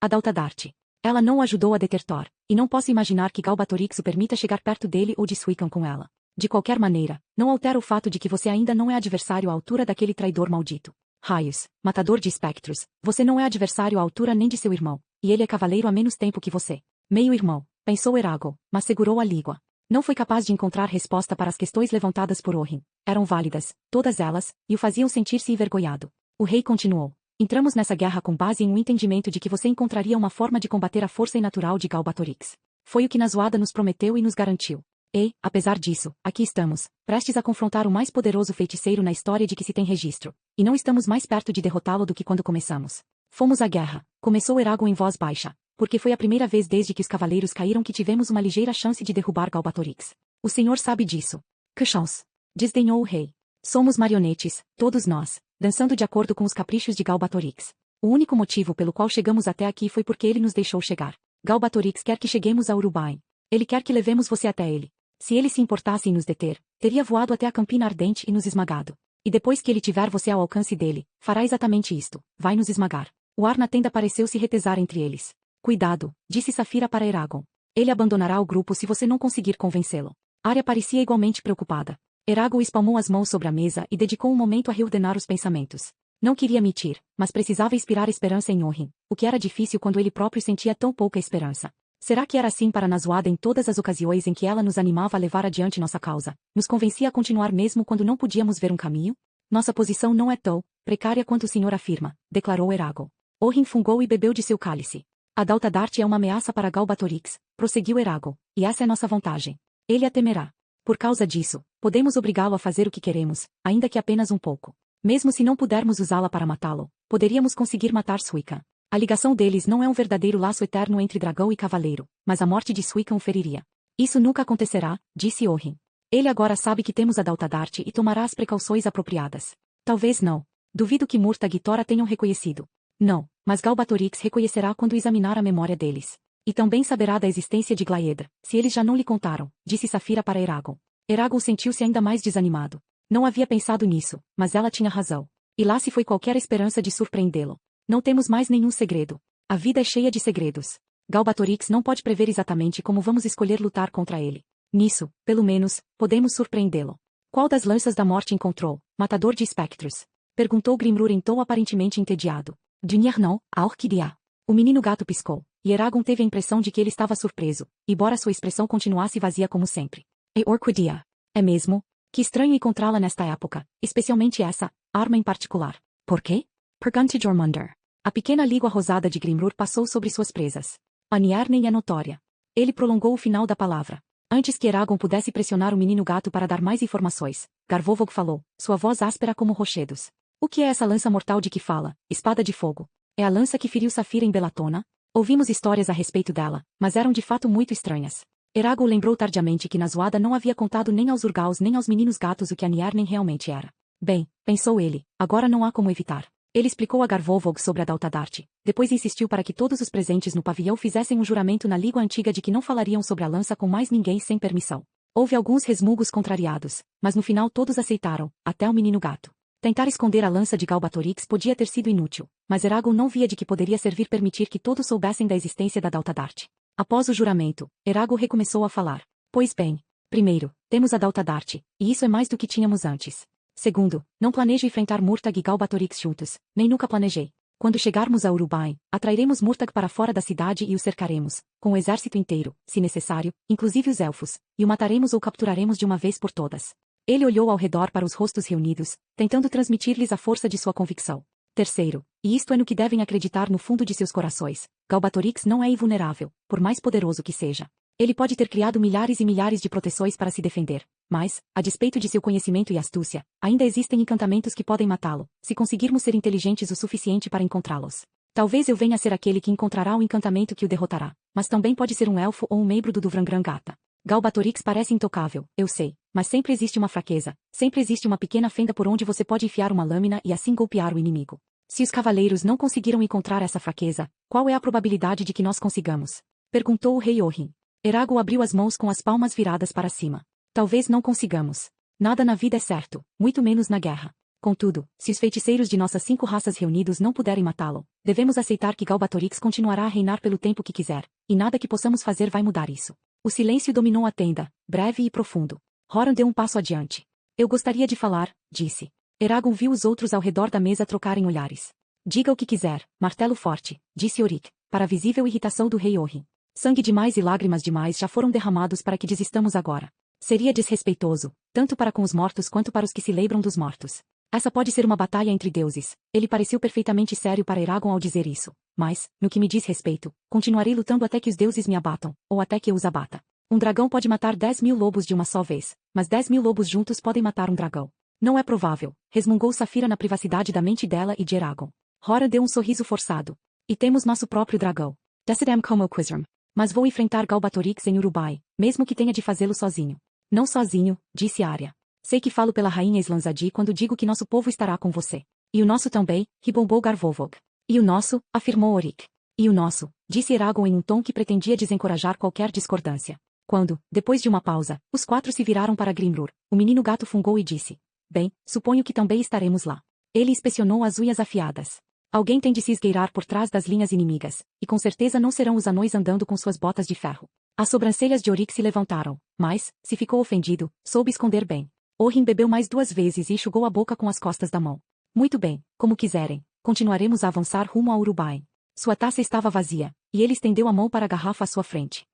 a Daltadart. Ela não o ajudou a deter Thor, e não posso imaginar que Galbatorix o permita chegar perto dele ou de Suican com ela. De qualquer maneira, não altera o fato de que você ainda não é adversário à altura daquele traidor maldito. Raios, matador de espectros, você não é adversário à altura nem de seu irmão, e ele é cavaleiro há menos tempo que você. Meio-irmão, pensou Eragon, mas segurou a língua. Não foi capaz de encontrar resposta para as questões levantadas por Orhin. Eram válidas, todas elas, e o faziam sentir-se envergonhado. O rei continuou. Entramos nessa guerra com base em um entendimento de que você encontraria uma forma de combater a força inatural de Galbatorix. Foi o que Nashuada nos prometeu e nos garantiu. E, apesar disso, aqui estamos, prestes a confrontar o mais poderoso feiticeiro na história de que se tem registro. E não estamos mais perto de derrotá-lo do que quando começamos. Fomos à guerra, começou Eragon em voz baixa, porque foi a primeira vez desde que os cavaleiros caíram que tivemos uma ligeira chance de derrubar Galbatorix. O senhor sabe disso. Que chance? Desdenhou o rei. Somos marionetes, todos nós, dançando de acordo com os caprichos de Galbatorix. O único motivo pelo qual chegamos até aqui foi porque ele nos deixou chegar. Galbatorix quer que cheguemos a Urubai. Ele quer que levemos você até ele. Se ele se importasse em nos deter, teria voado até a Campina Ardente e nos esmagado. E depois que ele tiver você ao alcance dele, fará exatamente isto, vai nos esmagar. O ar na tenda pareceu se retesar entre eles. Cuidado, disse Safira para Eragon. Ele abandonará o grupo se você não conseguir convencê-lo. Arya parecia igualmente preocupada. Eragon espalmou as mãos sobre a mesa e dedicou um momento a reordenar os pensamentos. Não queria mentir, mas precisava inspirar esperança em Orhin, o que era difícil quando ele próprio sentia tão pouca esperança. Será que era assim para Nashuada em todas as ocasiões em que ela nos animava a levar adiante nossa causa, nos convencia a continuar mesmo quando não podíamos ver um caminho? Nossa posição não é tão precária quanto o senhor afirma, declarou Eragon. Orhin fungou e bebeu de seu cálice. A Daltadart é uma ameaça para Galbatorix, prosseguiu Eragon, e essa é nossa vantagem. Ele a temerá. Por causa disso, podemos obrigá-lo a fazer o que queremos, ainda que apenas um pouco. Mesmo se não pudermos usá-la para matá-lo, poderíamos conseguir matar Suican. A ligação deles não é um verdadeiro laço eterno entre dragão e cavaleiro, mas a morte de Suican o feriria. Isso nunca acontecerá, disse Orhin. Ele agora sabe que temos a Daltadart e tomará as precauções apropriadas. Talvez não. Duvido que Murtag e Tora tenham reconhecido. Não, mas Galbatorix reconhecerá quando examinar a memória deles. E também saberá da existência de Glaedra, se eles já não lhe contaram, disse Safira para Eragon. Eragon sentiu-se ainda mais desanimado. Não havia pensado nisso, mas ela tinha razão. E lá se foi qualquer esperança de surpreendê-lo. Não temos mais nenhum segredo. A vida é cheia de segredos. Galbatorix não pode prever exatamente como vamos escolher lutar contra ele. Nisso, pelo menos, podemos surpreendê-lo. Qual das lanças da morte encontrou, matador de espectros? Perguntou Grimrur em tom aparentemente entediado. Dunir não, a orquídea. O menino gato piscou, e Eragon teve a impressão de que ele estava surpreso, embora sua expressão continuasse vazia como sempre. E orquídea. É mesmo? Que estranho encontrá-la nesta época, especialmente essa arma em particular. Por quê? Pergunte Jormungandr. A pequena língua rosada de Grimrur passou sobre suas presas. A Niarnen é notória. Ele prolongou o final da palavra. Antes que Eragon pudesse pressionar o menino gato para dar mais informações, Garvovog falou, sua voz áspera como rochedos. O que é essa lança mortal de que fala, espada de fogo? É a lança que feriu Safira em Belatona? Ouvimos histórias a respeito dela, mas eram de fato muito estranhas. Eragon lembrou tardiamente que Nashuada não havia contado nem aos Urgaus nem aos meninos gatos o que a Niarnen realmente era. Bem, pensou ele, agora não há como evitar. Ele explicou a Garvovog sobre a Daltadart, depois insistiu para que todos os presentes no pavilhão fizessem um juramento na língua antiga de que não falariam sobre a lança com mais ninguém sem permissão. Houve alguns resmungos contrariados, mas no final todos aceitaram, até o menino gato. Tentar esconder a lança de Galbatorix podia ter sido inútil, mas Eragon não via de que poderia servir permitir que todos soubessem da existência da Daltadart. Após o juramento, Eragon recomeçou a falar. Pois bem. Primeiro, temos a Daltadarte, e isso é mais do que tínhamos antes. Segundo, não planejo enfrentar Murtagh e Galbatorix juntos, nem nunca planejei. Quando chegarmos a Urubain, atrairemos Murtagh para fora da cidade e o cercaremos, com o exército inteiro, se necessário, inclusive os elfos, e o mataremos ou capturaremos de uma vez por todas. Ele olhou ao redor para os rostos reunidos, tentando transmitir-lhes a força de sua convicção. Terceiro, e isto é no que devem acreditar no fundo de seus corações, Galbatorix não é invulnerável, por mais poderoso que seja. Ele pode ter criado milhares e milhares de proteções para se defender, mas, a despeito de seu conhecimento e astúcia, ainda existem encantamentos que podem matá-lo, se conseguirmos ser inteligentes o suficiente para encontrá-los. Talvez eu venha a ser aquele que encontrará o encantamento que o derrotará, mas também pode ser um elfo ou um membro do Duvrangrangata. Galbatorix parece intocável, eu sei, mas sempre existe uma fraqueza, sempre existe uma pequena fenda por onde você pode enfiar uma lâmina e assim golpear o inimigo. Se os cavaleiros não conseguiram encontrar essa fraqueza, qual é a probabilidade de que nós consigamos? Perguntou o rei Orhin. Eragon abriu as mãos com as palmas viradas para cima. Talvez não consigamos. Nada na vida é certo, muito menos na guerra. Contudo, se os feiticeiros de nossas 5 raças reunidos não puderem matá-lo, devemos aceitar que Galbatorix continuará a reinar pelo tempo que quiser, e nada que possamos fazer vai mudar isso. O silêncio dominou a tenda, breve e profundo. Horan deu um passo adiante. Eu gostaria de falar, disse. Eragon viu os outros ao redor da mesa trocarem olhares. Diga o que quiser, martelo forte, disse Yorick, para a visível irritação do rei Orhin. Sangue demais e lágrimas demais já foram derramados para que desistamos agora. Seria desrespeitoso, tanto para com os mortos quanto para os que se lembram dos mortos. Essa pode ser uma batalha entre deuses. Ele pareceu perfeitamente sério para Eragon ao dizer isso. Mas, no que me diz respeito, continuarei lutando até que os deuses me abatam, ou até que eu os abata. Um dragão pode matar 10.000 lobos de uma só vez, mas 10.000 lobos juntos podem matar um dragão. Não é provável, resmungou Saphira na privacidade da mente dela e de Eragon. Horan deu um sorriso forçado. E temos nosso próprio dragão. Decidem como Quizram. Mas vou enfrentar Galbatorix em Urubai, mesmo que tenha de fazê-lo sozinho. Não sozinho, disse Arya. Sei que falo pela rainha Islanzadi quando digo que nosso povo estará com você. E o nosso também, ribombou Garvovog. E o nosso, afirmou Orik. E o nosso, disse Eragon em um tom que pretendia desencorajar qualquer discordância. Quando, depois de uma pausa, os 4 se viraram para Grimrur, o menino gato fungou e disse. Bem, suponho que também estaremos lá. Ele inspecionou as unhas afiadas. Alguém tem de se esgueirar por trás das linhas inimigas, e com certeza não serão os anões andando com suas botas de ferro. As sobrancelhas de Orik se levantaram, mas, se ficou ofendido, soube esconder bem. Orhin bebeu mais 2 vezes e enxugou a boca com as costas da mão. Muito bem, como quiserem, continuaremos a avançar rumo a Urubai. Sua taça estava vazia, e ele estendeu a mão para a garrafa à sua frente.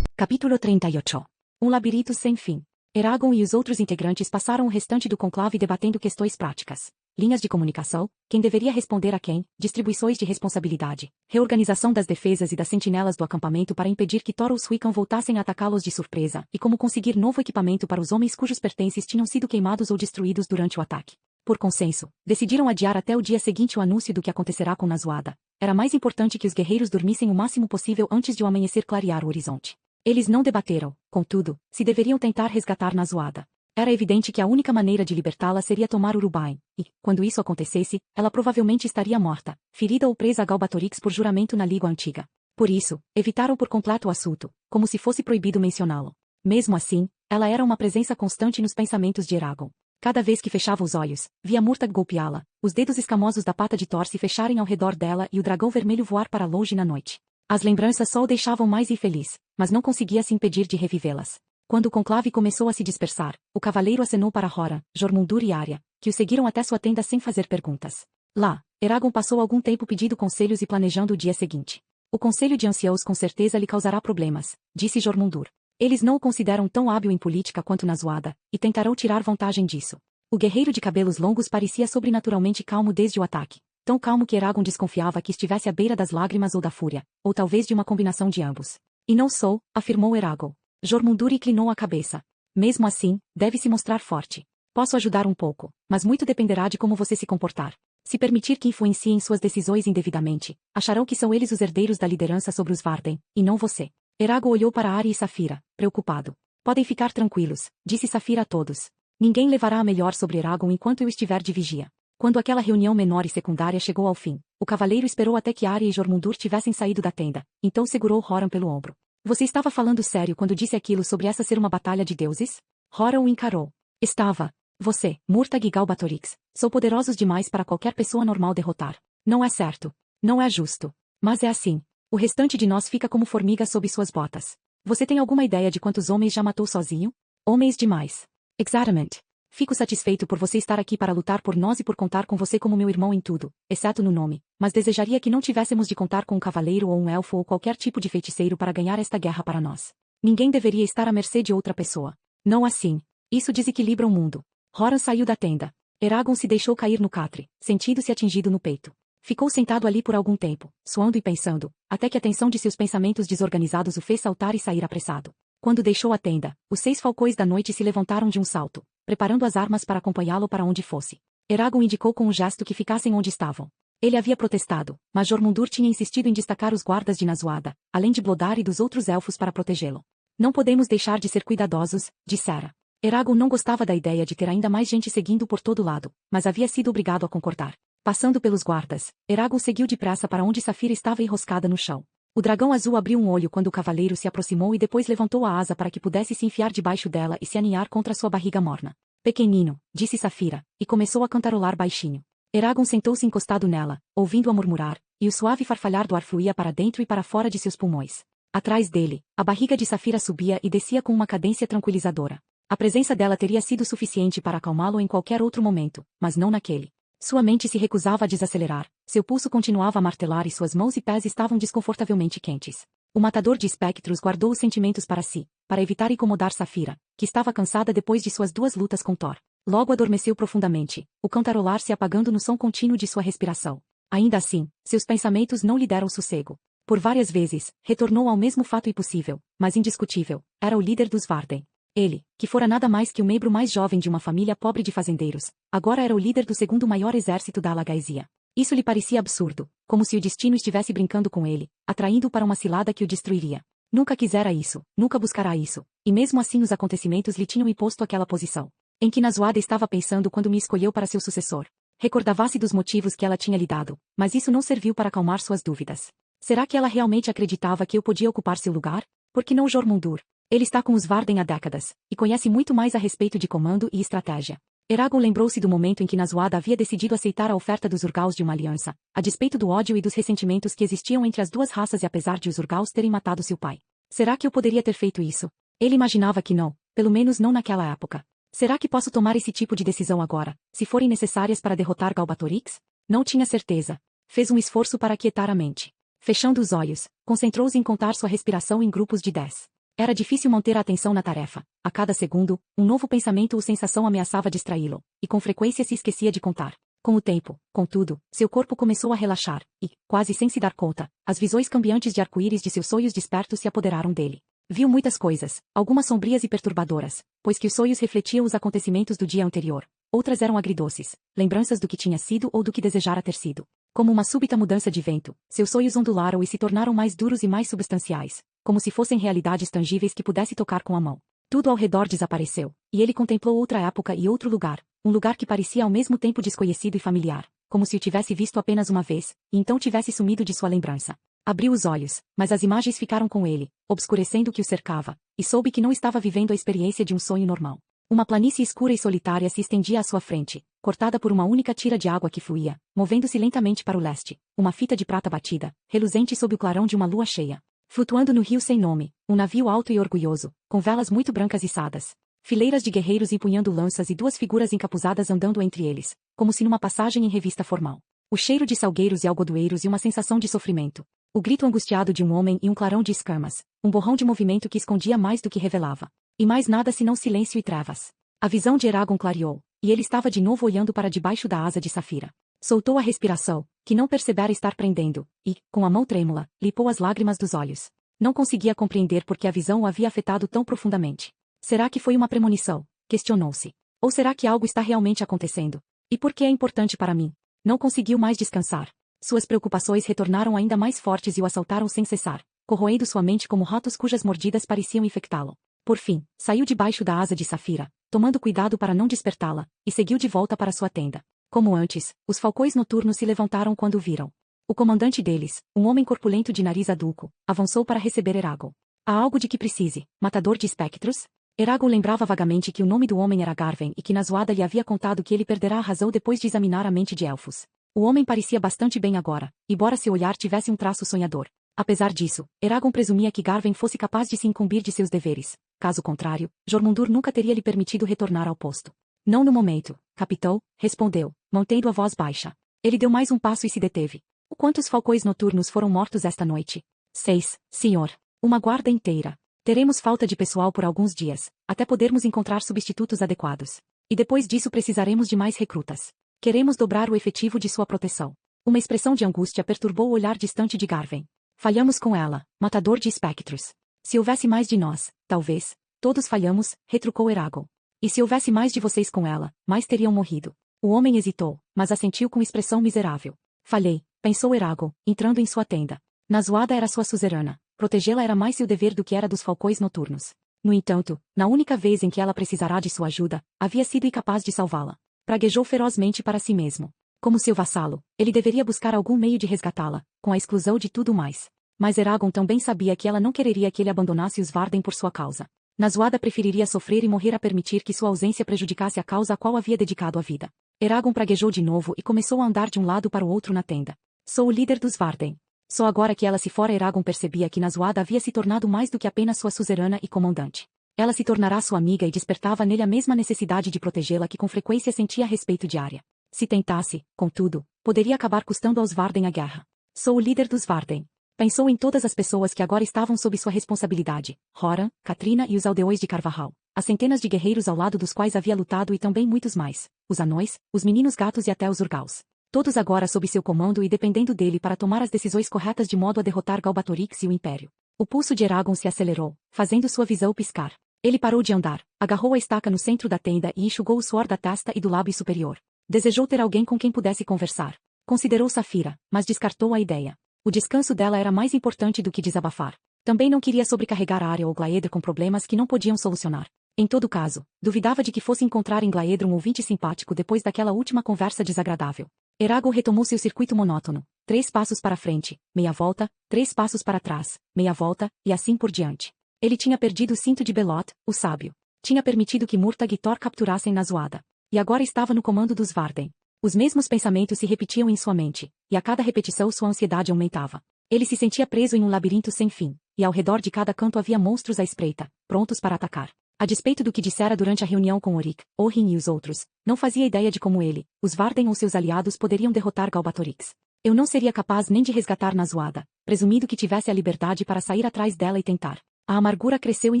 Capítulo 38. Um labirinto sem fim. Eragon e os outros integrantes passaram o restante do conclave debatendo questões práticas. Linhas de comunicação, quem deveria responder a quem, distribuições de responsabilidade, reorganização das defesas e das sentinelas do acampamento para impedir que Thoros Wiccan voltassem a atacá-los de surpresa, e como conseguir novo equipamento para os homens cujos pertences tinham sido queimados ou destruídos durante o ataque. Por consenso, decidiram adiar até o dia seguinte o anúncio do que acontecerá com Nazuada. Era mais importante que os guerreiros dormissem o máximo possível antes de o amanhecer clarear o horizonte. Eles não debateram, contudo, se deveriam tentar resgatar Nazuada. Era evidente que a única maneira de libertá-la seria tomar Urubai, e, quando isso acontecesse, ela provavelmente estaria morta, ferida ou presa a Galbatorix por juramento na língua antiga. Por isso, evitaram por completo o assunto, como se fosse proibido mencioná-lo. Mesmo assim, ela era uma presença constante nos pensamentos de Eragon. Cada vez que fechava os olhos, via Murtagh golpeá-la, os dedos escamosos da pata de Thor se fecharem ao redor dela e o dragão vermelho voar para longe na noite. As lembranças só o deixavam mais infeliz, mas não conseguia se impedir de revivê-las. Quando o conclave começou a se dispersar, o cavaleiro acenou para Horan, Jormundur e Arya, que o seguiram até sua tenda sem fazer perguntas. Lá, Eragon passou algum tempo pedindo conselhos e planejando o dia seguinte. O conselho de anciãos com certeza lhe causará problemas, disse Jormundur. Eles não o consideram tão hábil em política quanto Nazuada, e tentarão tirar vantagem disso. O guerreiro de cabelos longos parecia sobrenaturalmente calmo desde o ataque. Tão calmo que Eragon desconfiava que estivesse à beira das lágrimas ou da fúria, ou talvez de uma combinação de ambos. E não sou, afirmou Eragon. Jormundur inclinou a cabeça. Mesmo assim, deve se mostrar forte. Posso ajudar um pouco, mas muito dependerá de como você se comportar. Se permitir que influenciem suas decisões indevidamente, acharão que são eles os herdeiros da liderança sobre os Varden, e não você. Eragon olhou para Arya e Saphira, preocupado. Podem ficar tranquilos, disse Saphira a todos. Ninguém levará a melhor sobre Eragon enquanto eu estiver de vigia. Quando aquela reunião menor e secundária chegou ao fim, o cavaleiro esperou até que Arya e Jormundur tivessem saído da tenda, então segurou Horan pelo ombro. Você estava falando sério quando disse aquilo sobre essa ser uma batalha de deuses? Hora o encarou. Estava. Você, Murtag e Galbatorix, são poderosos demais para qualquer pessoa normal derrotar. Não é certo. Não é justo. Mas é assim. O restante de nós fica como formiga sob suas botas. Você tem alguma ideia de quantos homens já matou sozinho? Homens demais. Exatamente. Fico satisfeito por você estar aqui para lutar por nós e por contar com você como meu irmão em tudo, exceto no nome, mas desejaria que não tivéssemos de contar com um cavaleiro ou um elfo ou qualquer tipo de feiticeiro para ganhar esta guerra para nós. Ninguém deveria estar à mercê de outra pessoa. Não assim. Isso desequilibra o mundo. Horan saiu da tenda. Eragon se deixou cair no catre, sentindo-se atingido no peito. Ficou sentado ali por algum tempo, suando e pensando, até que a tensão de seus pensamentos desorganizados o fez saltar e sair apressado. Quando deixou a tenda, os 6 falcões da noite se levantaram de um salto, preparando as armas para acompanhá-lo para onde fosse. Eragon indicou com um gesto que ficassem onde estavam. Ele havia protestado, mas Jormundur tinha insistido em destacar os guardas de Nazuada, além de Blodar e dos outros elfos para protegê-lo. Não podemos deixar de ser cuidadosos, dissera. Eragon não gostava da ideia de ter ainda mais gente seguindo por todo lado, mas havia sido obrigado a concordar. Passando pelos guardas, Eragon seguiu depressa para onde Safira estava enroscada no chão. O dragão azul abriu um olho quando o cavaleiro se aproximou e depois levantou a asa para que pudesse se enfiar debaixo dela e se aninhar contra sua barriga morna. Pequenino, disse Safira, e começou a cantarolar baixinho. Eragon sentou-se encostado nela, ouvindo-a murmurar, e o suave farfalhar do ar fluía para dentro e para fora de seus pulmões. Atrás dele, a barriga de Safira subia e descia com uma cadência tranquilizadora. A presença dela teria sido suficiente para acalmá-lo em qualquer outro momento, mas não naquele. Sua mente se recusava a desacelerar, seu pulso continuava a martelar e suas mãos e pés estavam desconfortavelmente quentes. O matador de espectros guardou os sentimentos para si, para evitar incomodar Safira, que estava cansada depois de suas 2 lutas com Thor. Logo adormeceu profundamente, o cantarolar se apagando no som contínuo de sua respiração. Ainda assim, seus pensamentos não lhe deram sossego. Por várias vezes, retornou ao mesmo fato impossível, mas indiscutível, era o líder dos Varden. Ele, que fora nada mais que o membro mais jovem de uma família pobre de fazendeiros, agora era o líder do 2º maior exército da Alagaesia. Isso lhe parecia absurdo, como se o destino estivesse brincando com ele, atraindo-o para uma cilada que o destruiria. Nunca quisera isso, nunca buscará isso, e mesmo assim os acontecimentos lhe tinham imposto aquela posição. Em que Nazuada estava pensando quando me escolheu para seu sucessor. Recordava-se dos motivos que ela tinha lhe dado, mas isso não serviu para acalmar suas dúvidas. Será que ela realmente acreditava que eu podia ocupar seu lugar? Por que não Jormundur? Ele está com os Varden há décadas, e conhece muito mais a respeito de comando e estratégia. Eragon lembrou-se do momento em que Nazuada havia decidido aceitar a oferta dos Urgaus de uma aliança, a despeito do ódio e dos ressentimentos que existiam entre as 2 raças e apesar de os Urgaus terem matado seu pai. Será que eu poderia ter feito isso? Ele imaginava que não, pelo menos não naquela época. Será que posso tomar esse tipo de decisão agora, se forem necessárias para derrotar Galbatorix? Não tinha certeza. Fez um esforço para aquietar a mente. Fechando os olhos, concentrou-se em contar sua respiração em grupos de 10. Era difícil manter a atenção na tarefa. A cada segundo, um novo pensamento ou sensação ameaçava distraí-lo, e com frequência se esquecia de contar. Com o tempo, contudo, seu corpo começou a relaxar, e, quase sem se dar conta, as visões cambiantes de arco-íris de seus sonhos despertos se apoderaram dele. Viu muitas coisas, algumas sombrias e perturbadoras, pois que os sonhos refletiam os acontecimentos do dia anterior. Outras eram agridoces, lembranças do que tinha sido ou do que desejara ter sido. Como uma súbita mudança de vento, seus sonhos ondularam e se tornaram mais duros e mais substanciais, como se fossem realidades tangíveis que pudesse tocar com a mão. Tudo ao redor desapareceu, e ele contemplou outra época e outro lugar, um lugar que parecia ao mesmo tempo desconhecido e familiar, como se o tivesse visto apenas uma vez, e então tivesse sumido de sua lembrança. Abriu os olhos, mas as imagens ficaram com ele, obscurecendo o que o cercava, e soube que não estava vivendo a experiência de um sonho normal. Uma planície escura e solitária se estendia à sua frente, cortada por uma única tira de água que fluía, movendo-se lentamente para o leste, uma fita de prata batida, reluzente sob o clarão de uma lua cheia. Flutuando no rio sem nome, um navio alto e orgulhoso, com velas muito brancas içadas. Fileiras de guerreiros empunhando lanças e 2 figuras encapuzadas andando entre eles, como se numa passagem em revista formal. O cheiro de salgueiros e algodoeiros e uma sensação de sofrimento. O grito angustiado de um homem e um clarão de escamas, um borrão de movimento que escondia mais do que revelava. E mais nada senão silêncio e trevas. A visão de Eragon clareou, e ele estava de novo olhando para debaixo da asa de Safira. Soltou a respiração, que não percebera estar prendendo, e, com a mão trêmula, limpou as lágrimas dos olhos. Não conseguia compreender por que a visão o havia afetado tão profundamente. Será que foi uma premonição? Questionou-se. Ou será que algo está realmente acontecendo? E por que é importante para mim? Não conseguiu mais descansar. Suas preocupações retornaram ainda mais fortes e o assaltaram sem cessar, corroendo sua mente como ratos cujas mordidas pareciam infectá-lo. Por fim, saiu debaixo da asa de Safira, tomando cuidado para não despertá-la, e seguiu de volta para sua tenda. Como antes, os falcões noturnos se levantaram quando o viram. O comandante deles, um homem corpulento de nariz adulto, avançou para receber Eragon. Há algo de que precise, matador de espectros? Eragon lembrava vagamente que o nome do homem era Garven e que Nazuada lhe havia contado que ele perderá a razão depois de examinar a mente de elfos. O homem parecia bastante bem agora, embora seu olhar tivesse um traço sonhador. Apesar disso, Eragon presumia que Garven fosse capaz de se incumbir de seus deveres. Caso contrário, Jormundur nunca teria lhe permitido retornar ao posto. Não no momento, capitão, respondeu, mantendo a voz baixa. Ele deu mais um passo e se deteve. Quantos falcões noturnos foram mortos esta noite? 6, senhor. Uma guarda inteira. Teremos falta de pessoal por alguns dias, até podermos encontrar substitutos adequados. E depois disso precisaremos de mais recrutas. Queremos dobrar o efetivo de sua proteção. Uma expressão de angústia perturbou o olhar distante de Garven. Falhamos com ela, matador de espectros. Se houvesse mais de nós, talvez. Todos falhamos, retrucou Eragon. E se houvesse mais de vocês com ela, mais teriam morrido. O homem hesitou, mas assentiu com expressão miserável. Falhei, pensou Eragon, entrando em sua tenda. Nazuada era sua suzerana. Protegê-la era mais seu dever do que era dos falcões noturnos. No entanto, na única vez em que ela precisará de sua ajuda, havia sido incapaz de salvá-la. Praguejou ferozmente para si mesmo. Como seu vassalo, ele deveria buscar algum meio de resgatá-la, com a exclusão de tudo mais. Mas Eragon também sabia que ela não quereria que ele abandonasse os Varden por sua causa. Nazuada preferiria sofrer e morrer a permitir que sua ausência prejudicasse a causa a qual havia dedicado a vida. Eragon praguejou de novo e começou a andar de um lado para o outro na tenda. Sou o líder dos Varden. Só agora que ela se fora Eragon percebia que Nazuada havia se tornado mais do que apenas sua suzerana e comandante. Ela se tornará sua amiga e despertava nele a mesma necessidade de protegê-la que com frequência sentia a respeito de Arya. Se tentasse, contudo, poderia acabar custando aos Varden a guerra. Sou o líder dos Varden. Pensou em todas as pessoas que agora estavam sob sua responsabilidade, Horan, Katrina e os aldeões de Carvajal, as centenas de guerreiros ao lado dos quais havia lutado e também muitos mais, os anões, os meninos gatos e até os Urgaus. Todos agora sob seu comando e dependendo dele para tomar as decisões corretas de modo a derrotar Galbatorix e o Império. O pulso de Eragon se acelerou, fazendo sua visão piscar. Ele parou de andar, agarrou a estaca no centro da tenda e enxugou o suor da testa e do lábio superior. Desejou ter alguém com quem pudesse conversar. Considerou Saphira, mas descartou a ideia. O descanso dela era mais importante do que desabafar. Também não queria sobrecarregar Arya ou Glaeder com problemas que não podiam solucionar. Em todo caso, duvidava de que fosse encontrar em Glaeder um ouvinte simpático depois daquela última conversa desagradável. Eragon retomou seu circuito monótono. 3 passos para frente, meia volta, 3 passos para trás, meia volta, e assim por diante. Ele tinha perdido o cinto de Belot, o sábio. Tinha permitido que Murtagh e Thor capturassem Nazuada. E agora estava no comando dos Varden. Os mesmos pensamentos se repetiam em sua mente, e a cada repetição sua ansiedade aumentava. Ele se sentia preso em um labirinto sem fim, e ao redor de cada canto havia monstros à espreita, prontos para atacar. A despeito do que dissera durante a reunião com Orik, Orhin e os outros, não fazia ideia de como ele, os Varden ou seus aliados poderiam derrotar Galbatorix. Eu não seria capaz nem de resgatar Nazuada, presumindo que tivesse a liberdade para sair atrás dela e tentar. A amargura cresceu em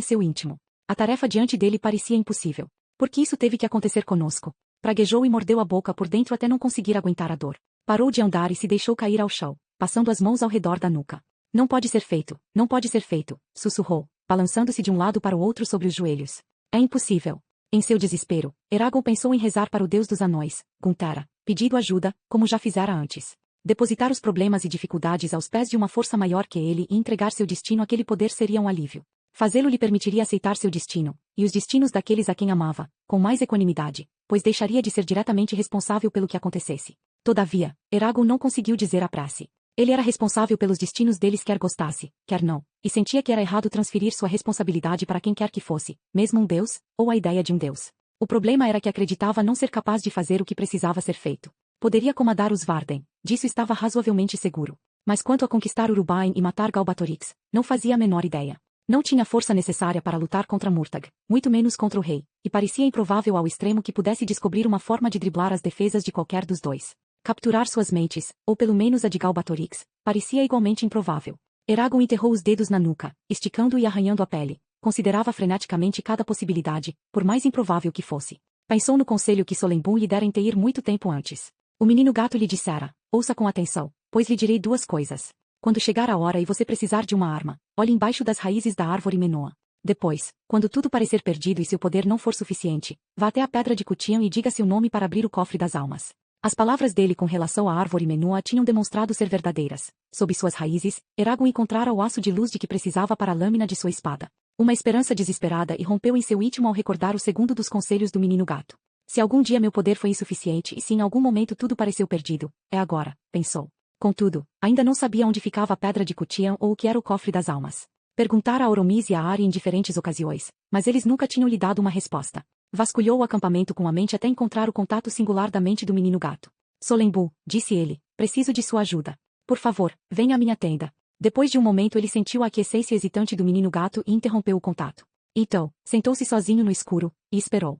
seu íntimo. A tarefa diante dele parecia impossível. Por que isso teve que acontecer conosco? Praguejou e mordeu a boca por dentro até não conseguir aguentar a dor. Parou de andar e se deixou cair ao chão, passando as mãos ao redor da nuca. Não pode ser feito, não pode ser feito, sussurrou, balançando-se de um lado para o outro sobre os joelhos. É impossível. Em seu desespero, Eragon pensou em rezar para o deus dos anões, Guntera, pedindo ajuda, como já fizera antes. Depositar os problemas e dificuldades aos pés de uma força maior que ele e entregar seu destino àquele poder seria um alívio. Fazê-lo lhe permitiria aceitar seu destino, e os destinos daqueles a quem amava, com mais equanimidade, pois deixaria de ser diretamente responsável pelo que acontecesse. Todavia, Eragon não conseguiu dizer a praxe. Ele era responsável pelos destinos deles quer gostasse, quer não, e sentia que era errado transferir sua responsabilidade para quem quer que fosse, mesmo um deus, ou a ideia de um deus. O problema era que acreditava não ser capaz de fazer o que precisava ser feito. Poderia comandar os Varden, disso estava razoavelmente seguro. Mas quanto a conquistar Urubain e matar Galbatorix, não fazia a menor ideia. Não tinha força necessária para lutar contra Murtagh, muito menos contra o rei, e parecia improvável ao extremo que pudesse descobrir uma forma de driblar as defesas de qualquer dos dois. Capturar suas mentes, ou pelo menos a de Galbatorix, parecia igualmente improvável. Eragon enterrou os dedos na nuca, esticando e arranhando a pele. Considerava freneticamente cada possibilidade, por mais improvável que fosse. Pensou no conselho que Solembun lhe dera em Teir muito tempo antes. O menino gato lhe dissera, ouça com atenção, pois lhe direi 2 coisas. Quando chegar a hora e você precisar de uma arma, olhe embaixo das raízes da árvore Menoa. Depois, quando tudo parecer perdido e seu poder não for suficiente, vá até a pedra de Cutian e diga seu nome para abrir o cofre das almas. As palavras dele com relação à árvore Menoa tinham demonstrado ser verdadeiras. Sob suas raízes, Eragon encontrara o aço de luz de que precisava para a lâmina de sua espada. Uma esperança desesperada irrompeu em seu íntimo ao recordar o segundo dos conselhos do menino gato. Se algum dia meu poder foi insuficiente e se em algum momento tudo pareceu perdido, é agora, pensou. Contudo, ainda não sabia onde ficava a pedra de Cutian ou o que era o cofre das almas. Perguntara a Oromis e a Arya em diferentes ocasiões, mas eles nunca tinham lhe dado uma resposta. Vasculhou o acampamento com a mente até encontrar o contato singular da mente do menino gato. Solembu, disse ele, preciso de sua ajuda. Por favor, venha à minha tenda. Depois de um momento ele sentiu a aquiescência hesitante do menino gato e interrompeu o contato. Então, sentou-se sozinho no escuro, e esperou.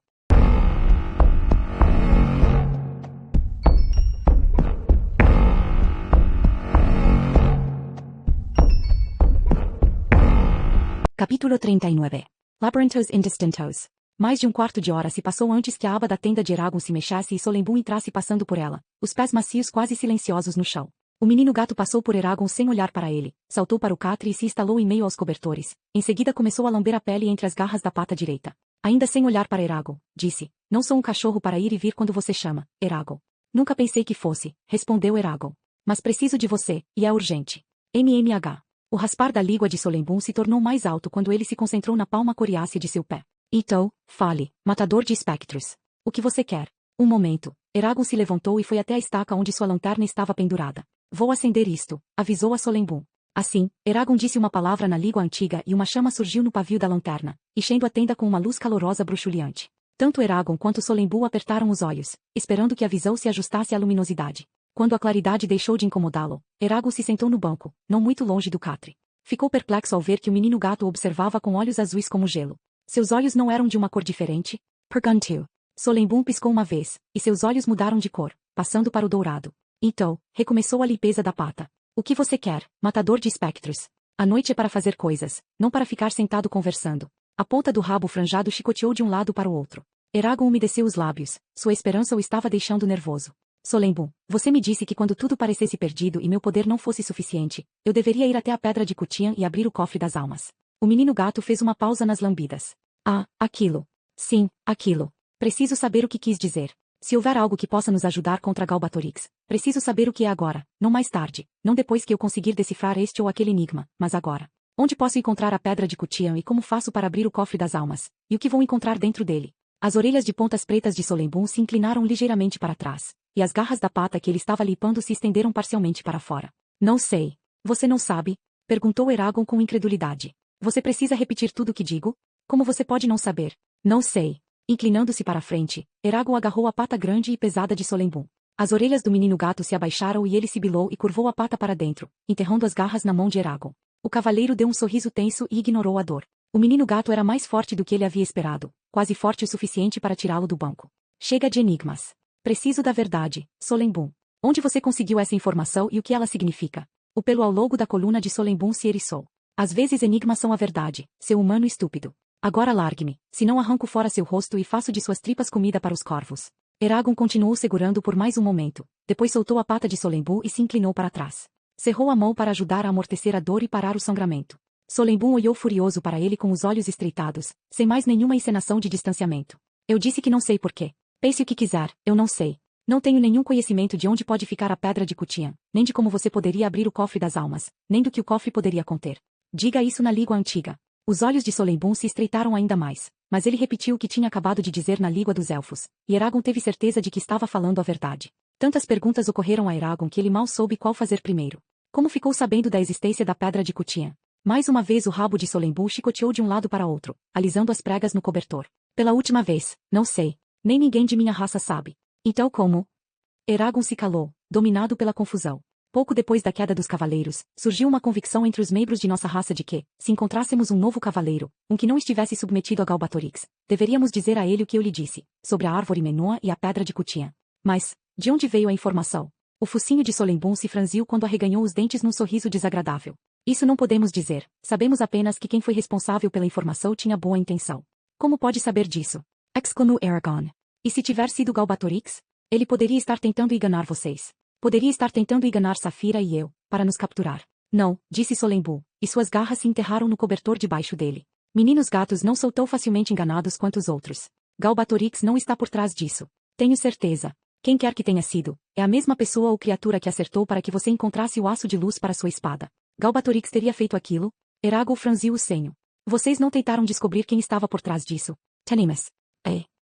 Capítulo 39. Labyrinthos indistintos. Mais de um quarto de hora se passou antes que a aba da tenda de Eragon se mexesse e Solembu entrasse passando por ela, os pés macios quase silenciosos no chão. O menino gato passou por Eragon sem olhar para ele, saltou para o catre e se instalou em meio aos cobertores. Em seguida começou a lamber a pele entre as garras da pata direita. Ainda sem olhar para Eragon, disse, não sou um cachorro para ir e vir quando você chama, Eragon. Nunca pensei que fosse, respondeu Eragon. Mas preciso de você, e é urgente. MMH. O raspar da língua de Solembu se tornou mais alto quando ele se concentrou na palma coriácea de seu pé. Então, fale, matador de espectros. O que você quer? Um momento. Eragon se levantou e foi até a estaca onde sua lanterna estava pendurada. Vou acender isto, avisou a Solembu. Assim, Eragon disse uma palavra na língua antiga e uma chama surgiu no pavio da lanterna, enchendo a tenda com uma luz calorosa bruxuleante. Tanto Eragon quanto Solembu apertaram os olhos, esperando que a visão se ajustasse à luminosidade. Quando a claridade deixou de incomodá-lo, Eragon se sentou no banco, não muito longe do catre. Ficou perplexo ao ver que o menino gato o observava com olhos azuis como gelo. Seus olhos não eram de uma cor diferente? Perguntou. Solembu piscou uma vez, e seus olhos mudaram de cor, passando para o dourado. Então, recomeçou a limpeza da pata. O que você quer, matador de espectros? A noite é para fazer coisas, não para ficar sentado conversando. A ponta do rabo franjado chicoteou de um lado para o outro. Eragon umedeceu os lábios, sua esperança o estava deixando nervoso. Solembu, você me disse que quando tudo parecesse perdido e meu poder não fosse suficiente, eu deveria ir até a pedra de Cutian e abrir o cofre das almas. O menino gato fez uma pausa nas lambidas. Ah, aquilo. Sim, aquilo. Preciso saber o que quis dizer. Se houver algo que possa nos ajudar contra Galbatorix, preciso saber o que é agora, não mais tarde, não depois que eu conseguir decifrar este ou aquele enigma, mas agora. Onde posso encontrar a pedra de Cutian e como faço para abrir o cofre das almas? E o que vou encontrar dentro dele? As orelhas de pontas pretas de Solembu se inclinaram ligeiramente para trás, e as garras da pata que ele estava limpando se estenderam parcialmente para fora. Não sei. Você não sabe? Perguntou Eragon com incredulidade. Você precisa repetir tudo o que digo? Como você pode não saber? Não sei. Inclinando-se para a frente, Eragon agarrou a pata grande e pesada de Solembu. As orelhas do menino gato se abaixaram e ele sibilou e curvou a pata para dentro, enterrando as garras na mão de Eragon. O cavaleiro deu um sorriso tenso e ignorou a dor. O menino gato era mais forte do que ele havia esperado, quase forte o suficiente para tirá-lo do banco. Chega de enigmas. Preciso da verdade, Solembu. Onde você conseguiu essa informação e o que ela significa? O pelo ao longo da coluna de Solembu se eriçou. Às vezes enigmas são a verdade, seu humano estúpido. Agora largue-me, senão arranco fora seu rosto e faço de suas tripas comida para os corvos. Eragon continuou segurando por mais um momento, depois soltou a pata de Solembu e se inclinou para trás. Cerrou a mão para ajudar a amortecer a dor e parar o sangramento. Solembu olhou furioso para ele com os olhos estreitados, sem mais nenhuma encenação de distanciamento. Eu disse que não sei porquê. Pense o que quiser, eu não sei. Não tenho nenhum conhecimento de onde pode ficar a pedra de Cutian, nem de como você poderia abrir o cofre das almas, nem do que o cofre poderia conter. Diga isso na língua antiga. Os olhos de Solembu se estreitaram ainda mais, mas ele repetiu o que tinha acabado de dizer na língua dos elfos, e Eragon teve certeza de que estava falando a verdade. Tantas perguntas ocorreram a Eragon que ele mal soube qual fazer primeiro. Como ficou sabendo da existência da pedra de Cutian? Mais uma vez o rabo de Solembu chicoteou de um lado para outro, alisando as pregas no cobertor. Pela última vez, não sei. Nem ninguém de minha raça sabe. Então como? Eragon se calou, dominado pela confusão. Pouco depois da queda dos cavaleiros, surgiu uma convicção entre os membros de nossa raça de que, se encontrássemos um novo cavaleiro, um que não estivesse submetido a Galbatorix, deveríamos dizer a ele o que eu lhe disse, sobre a árvore Menua e a pedra de Cutian. Mas, de onde veio a informação? O focinho de Solembu se franziu quando arreganhou os dentes num sorriso desagradável. Isso não podemos dizer, sabemos apenas que quem foi responsável pela informação tinha boa intenção. Como pode saber disso? Exclamou Eragon. E se tiver sido Galbatorix? Ele poderia estar tentando enganar vocês. Poderia estar tentando enganar Safira e eu, para nos capturar. Não, disse Solembu, e suas garras se enterraram no cobertor debaixo dele. Meninos gatos não são tão facilmente enganados quanto os outros. Galbatorix não está por trás disso. Tenho certeza. Quem quer que tenha sido, é a mesma pessoa ou criatura que acertou para que você encontrasse o aço de luz para sua espada. Galbatorix teria feito aquilo? Eragon franziu o senho. Vocês não tentaram descobrir quem estava por trás disso. Tenemos.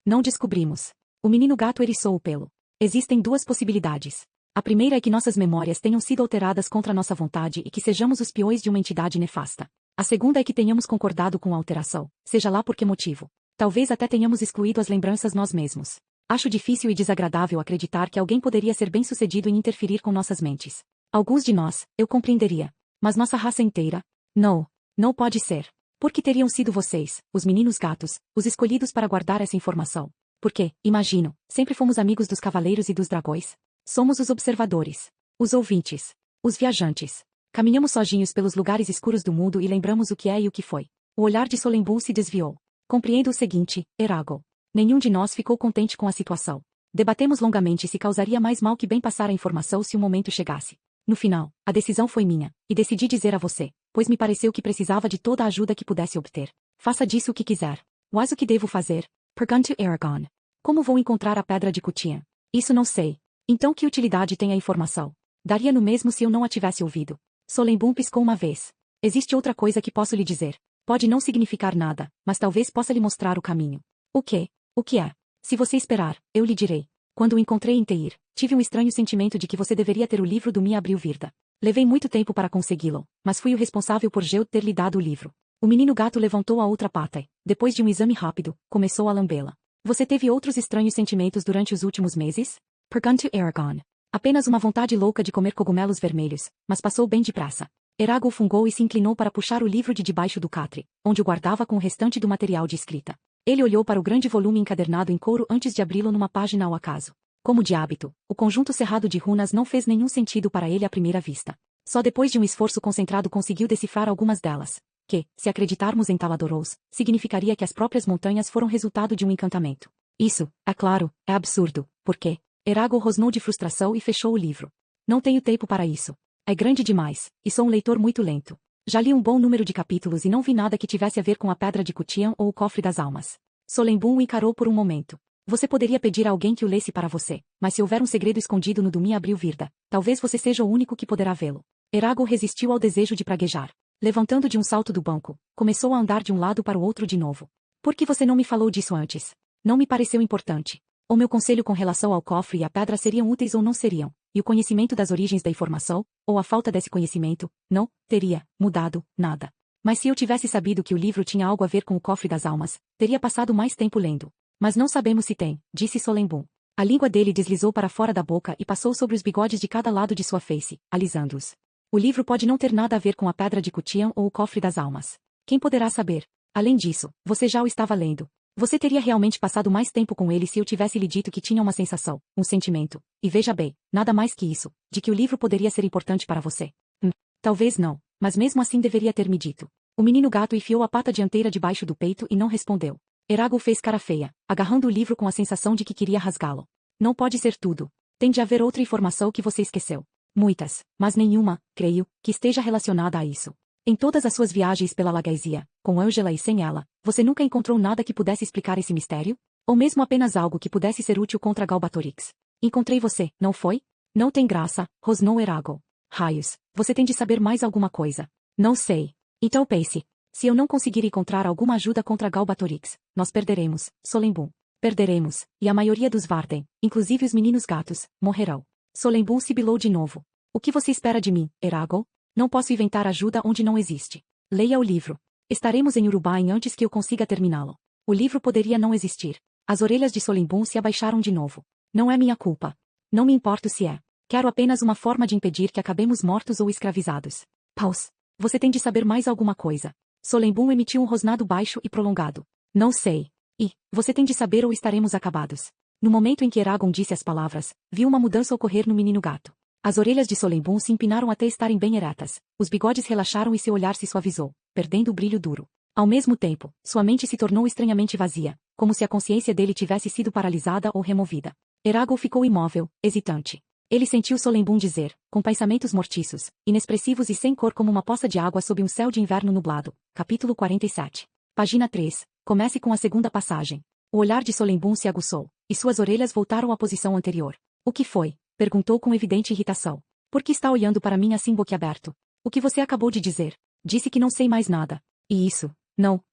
Não descobrimos. O menino gato eriçou o pelo. Existem duas possibilidades. A primeira é que nossas memórias tenham sido alteradas contra nossa vontade e que sejamos os peões de uma entidade nefasta. A segunda é que tenhamos concordado com a alteração, seja lá por que motivo. Talvez até tenhamos excluído as lembranças nós mesmos. Acho difícil e desagradável acreditar que alguém poderia ser bem-sucedido em interferir com nossas mentes. Alguns de nós, eu compreenderia. Mas nossa raça inteira? Não. Não pode ser. Por que teriam sido vocês, os meninos gatos, os escolhidos para guardar essa informação? Porque, imagino, sempre fomos amigos dos cavaleiros e dos dragões. Somos os observadores. Os ouvintes. Os viajantes. Caminhamos sozinhos pelos lugares escuros do mundo e lembramos o que é e o que foi. O olhar de Solembun se desviou. Compreendo o seguinte, Eragon. Nenhum de nós ficou contente com a situação. Debatemos longamente se causaria mais mal que bem passar a informação se o momento chegasse. No final, a decisão foi minha, e decidi dizer a você, pois me pareceu que precisava de toda a ajuda que pudesse obter. Faça disso o que quiser. Mas o que devo fazer? Perguntou Eragon. Como vou encontrar a pedra de Cutian? Isso não sei. Então que utilidade tem a informação? Daria no mesmo se eu não a tivesse ouvido. Solembun piscou uma vez. Existe outra coisa que posso lhe dizer. Pode não significar nada, mas talvez possa lhe mostrar o caminho. O quê? O que é? Se você esperar, eu lhe direi. Quando o encontrei em Teir, tive um estranho sentimento de que você deveria ter o livro do Mia Abril Virda. Levei muito tempo para consegui-lo, mas fui o responsável por Geu ter lhe dado o livro. O menino gato levantou a outra pata e, depois de um exame rápido, começou a lambê-la. Você teve outros estranhos sentimentos durante os últimos meses? Perguntou Eragon. Apenas uma vontade louca de comer cogumelos vermelhos, mas passou bem depressa. Eragon fungou e se inclinou para puxar o livro de debaixo do catre, onde o guardava com o restante do material de escrita. Ele olhou para o grande volume encadernado em couro antes de abri-lo numa página ao acaso. Como de hábito, o conjunto cerrado de runas não fez nenhum sentido para ele à primeira vista. Só depois de um esforço concentrado conseguiu decifrar algumas delas, que, se acreditarmos em Taladoros, significaria que as próprias montanhas foram resultado de um encantamento. Isso, é claro, é absurdo, porque... Eragon rosnou de frustração e fechou o livro. Não tenho tempo para isso. É grande demais, e sou um leitor muito lento. Já li um bom número de capítulos e não vi nada que tivesse a ver com a Pedra de Cutian ou o Cofre das Almas. Solembun o encarou por um momento. Você poderia pedir a alguém que o lesse para você, mas se houver um segredo escondido no do Mia Abril Virda, talvez você seja o único que poderá vê-lo. Eragon resistiu ao desejo de praguejar. Levantando de um salto do banco, começou a andar de um lado para o outro de novo. Por que você não me falou disso antes? Não me pareceu importante. O meu conselho com relação ao cofre e à pedra seriam úteis ou não seriam, e o conhecimento das origens da informação, ou a falta desse conhecimento, não teria mudado nada. Mas se eu tivesse sabido que o livro tinha algo a ver com o Cofre das Almas, teria passado mais tempo lendo. Mas não sabemos se tem, disse Solembun. A língua dele deslizou para fora da boca e passou sobre os bigodes de cada lado de sua face, alisando-os. O livro pode não ter nada a ver com a Pedra de Cutian ou o Cofre das Almas. Quem poderá saber? Além disso, você já o estava lendo. Você teria realmente passado mais tempo com ele se eu tivesse lhe dito que tinha uma sensação, um sentimento, e veja bem, nada mais que isso, de que o livro poderia ser importante para você. Talvez não, mas mesmo assim deveria ter me dito. O menino gato enfiou a pata dianteira debaixo do peito e não respondeu. Eragon fez cara feia, agarrando o livro com a sensação de que queria rasgá-lo. Não pode ser tudo. Tem de haver outra informação que você esqueceu. Muitas, mas nenhuma, creio, que esteja relacionada a isso. Em todas as suas viagens pela Lagaesia, com Angela e sem ela, você nunca encontrou nada que pudesse explicar esse mistério? Ou mesmo apenas algo que pudesse ser útil contra Galbatorix? Encontrei você, não foi? Não tem graça, rosnou Eragon. Raios, você tem de saber mais alguma coisa. Não sei. Então pense. Se eu não conseguir encontrar alguma ajuda contra Galbatorix, nós perderemos, Solembun. Perderemos, e a maioria dos Varden, inclusive os meninos gatos, morrerão. Solembun sibilou de novo. O que você espera de mim, Eragon? Não posso inventar ajuda onde não existe. Leia o livro. Estaremos em Urubain antes que eu consiga terminá-lo. O livro poderia não existir. As orelhas de Solembun se abaixaram de novo. Não é minha culpa. Não me importo se é. Quero apenas uma forma de impedir que acabemos mortos ou escravizados. Paus. Você tem de saber mais alguma coisa. Solembun emitiu um rosnado baixo e prolongado. Não sei. E, você tem de saber ou estaremos acabados. No momento em que Eragon disse as palavras, viu uma mudança ocorrer no menino gato. As orelhas de Solembun se empinaram até estarem bem eretas, os bigodes relaxaram e seu olhar se suavizou, perdendo o brilho duro. Ao mesmo tempo, sua mente se tornou estranhamente vazia, como se a consciência dele tivesse sido paralisada ou removida. Eragon ficou imóvel, hesitante. Ele sentiu Solembun dizer, com pensamentos mortiços, inexpressivos e sem cor como uma poça de água sob um céu de inverno nublado. Capítulo 47. Página 3. Comece com a segunda passagem. O olhar de Solembun se aguçou, e suas orelhas voltaram à posição anterior. O que foi? Perguntou com evidente irritação. Por que está olhando para mim assim boquiaberto? O que você acabou de dizer? Disse que não sei mais nada. E isso? Não,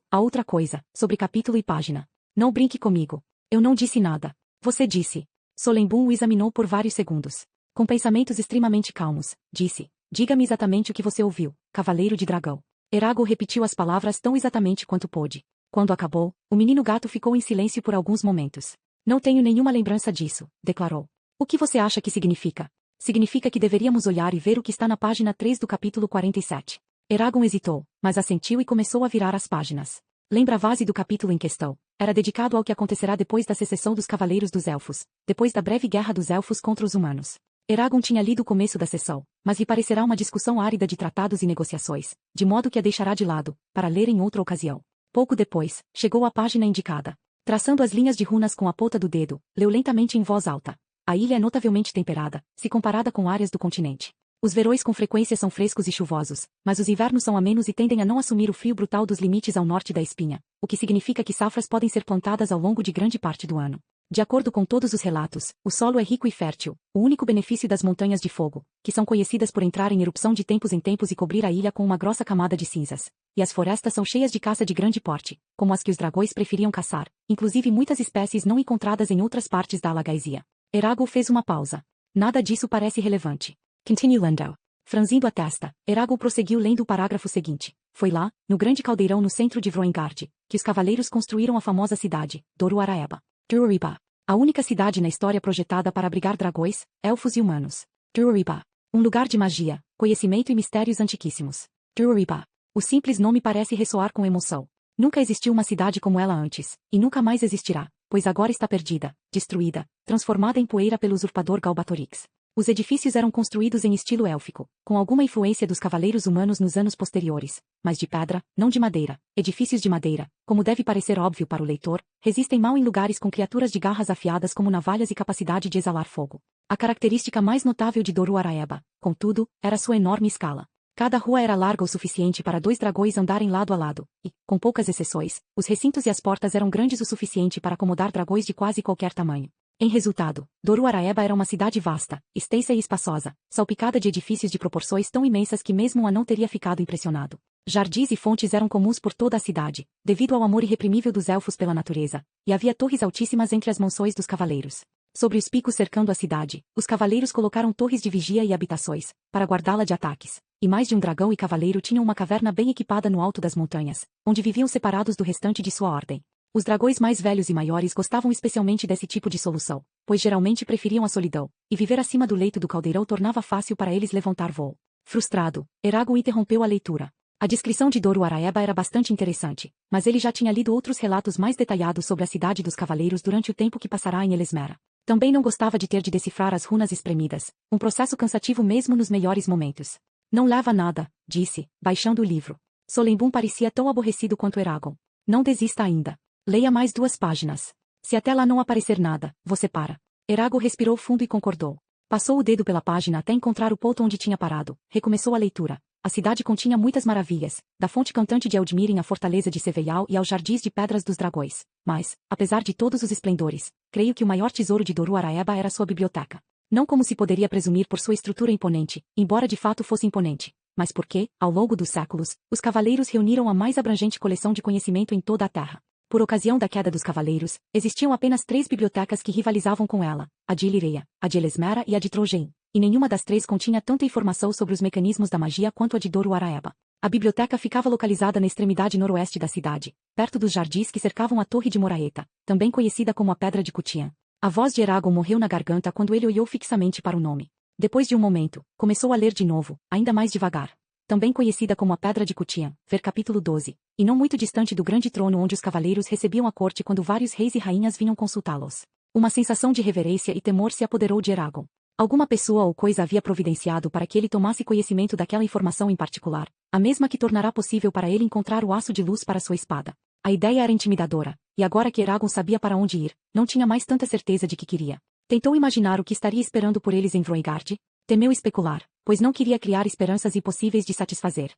a outra coisa, sobre capítulo e página. Não brinque comigo. Eu não disse nada. Você disse. Solembun o examinou por vários segundos. Com pensamentos extremamente calmos, disse. Diga-me exatamente o que você ouviu, Cavaleiro de Dragão. Eragon repetiu as palavras tão exatamente quanto pôde. Quando acabou, o menino gato ficou em silêncio por alguns momentos. Não tenho nenhuma lembrança disso, declarou. O que você acha que significa? Significa que deveríamos olhar e ver o que está na página 3 do capítulo 47. Eragon hesitou, mas assentiu e começou a virar as páginas. Lembra a base do capítulo em questão. Era dedicado ao que acontecerá depois da secessão dos Cavaleiros dos Elfos, depois da breve guerra dos Elfos contra os humanos. Eragon tinha lido o começo da sessão, mas lhe parecerá uma discussão árida de tratados e negociações, de modo que a deixará de lado, para ler em outra ocasião. Pouco depois, chegou à página indicada. Traçando as linhas de runas com a ponta do dedo, leu lentamente em voz alta. A ilha é notavelmente temperada, se comparada com áreas do continente. Os verões com frequência são frescos e chuvosos, mas os invernos são amenos e tendem a não assumir o frio brutal dos limites ao norte da espinha, o que significa que safras podem ser plantadas ao longo de grande parte do ano. De acordo com todos os relatos, o solo é rico e fértil, o único benefício das montanhas de fogo, que são conhecidas por entrar em erupção de tempos em tempos e cobrir a ilha com uma grossa camada de cinzas. E as florestas são cheias de caça de grande porte, como as que os dragões preferiam caçar, inclusive muitas espécies não encontradas em outras partes da Alagaisia. Eragon fez uma pausa. Nada disso parece relevante. Continue lendo. Franzindo a testa, Eragon prosseguiu lendo o parágrafo seguinte. Foi lá, no grande caldeirão no centro de Vroengard, que os cavaleiros construíram a famosa cidade, Doru Araeba. Dururiba. A única cidade na história projetada para abrigar dragões, elfos e humanos. Dururiba. Um lugar de magia, conhecimento e mistérios antiquíssimos. Dururiba. O simples nome parece ressoar com emoção. Nunca existiu uma cidade como ela antes, e nunca mais existirá, pois agora está perdida, destruída, transformada em poeira pelo usurpador Galbatorix. Os edifícios eram construídos em estilo élfico, com alguma influência dos cavaleiros humanos nos anos posteriores, mas de pedra, não de madeira. Edifícios de madeira, como deve parecer óbvio para o leitor, resistem mal em lugares com criaturas de garras afiadas como navalhas e capacidade de exalar fogo. A característica mais notável de Doru Araeba, contudo, era sua enorme escala. Cada rua era larga o suficiente para 2 dragões andarem lado a lado, e, com poucas exceções, os recintos e as portas eram grandes o suficiente para acomodar dragões de quase qualquer tamanho. Em resultado, Doru Araeba era uma cidade vasta, extensa e espaçosa, salpicada de edifícios de proporções tão imensas que mesmo um anão teria ficado impressionado. Jardins e fontes eram comuns por toda a cidade, devido ao amor irreprimível dos elfos pela natureza, e havia torres altíssimas entre as mansões dos cavaleiros. Sobre os picos cercando a cidade, os cavaleiros colocaram torres de vigia e habitações, para guardá-la de ataques, e mais de um dragão e cavaleiro tinham uma caverna bem equipada no alto das montanhas, onde viviam separados do restante de sua ordem. Os dragões mais velhos e maiores gostavam especialmente desse tipo de solução, pois geralmente preferiam a solidão, e viver acima do leito do caldeirão tornava fácil para eles levantar voo. Frustrado, Eragon interrompeu a leitura. A descrição de Doru Araeba era bastante interessante, mas ele já tinha lido outros relatos mais detalhados sobre a cidade dos cavaleiros durante o tempo que passará em Elesmera. Também não gostava de ter de decifrar as runas espremidas, um processo cansativo mesmo nos melhores momentos. Não leva a nada, disse, baixando o livro. Solembum parecia tão aborrecido quanto Eragon. Não desista ainda. Leia mais 2 páginas. Se até lá não aparecer nada, você para. Eragon respirou fundo e concordou. Passou o dedo pela página até encontrar o ponto onde tinha parado. Recomeçou a leitura. A cidade continha muitas maravilhas, da fonte cantante de Eldmirin à fortaleza de Seveial e aos jardins de pedras dos dragões. Mas, apesar de todos os esplendores, creio que o maior tesouro de Doru Araeba era sua biblioteca. Não como se poderia presumir por sua estrutura imponente, embora de fato fosse imponente, mas porque, ao longo dos séculos, os cavaleiros reuniram a mais abrangente coleção de conhecimento em toda a Terra. Por ocasião da queda dos cavaleiros, existiam apenas 3 bibliotecas que rivalizavam com ela, a de Ilireia, a de Elesmera e a de Trojen, e nenhuma das 3 continha tanta informação sobre os mecanismos da magia quanto a de Doru Araeba. A biblioteca ficava localizada na extremidade noroeste da cidade, perto dos jardins que cercavam a Torre de Moraeta, também conhecida como a Pedra de Cutian. A voz de Eragon morreu na garganta quando ele olhou fixamente para o nome. Depois de um momento, começou a ler de novo, ainda mais devagar. Também conhecida como a Pedra de Cutian, ver capítulo 12, e não muito distante do grande trono onde os cavaleiros recebiam a corte quando vários reis e rainhas vinham consultá-los. Uma sensação de reverência e temor se apoderou de Eragon. Alguma pessoa ou coisa havia providenciado para que ele tomasse conhecimento daquela informação em particular, a mesma que tornará possível para ele encontrar o aço de luz para sua espada. A ideia era intimidadora, e agora que Eragon sabia para onde ir, não tinha mais tanta certeza de que queria. Tentou imaginar o que estaria esperando por eles em Vroengard. Temeu especular, pois não queria criar esperanças impossíveis de satisfazer.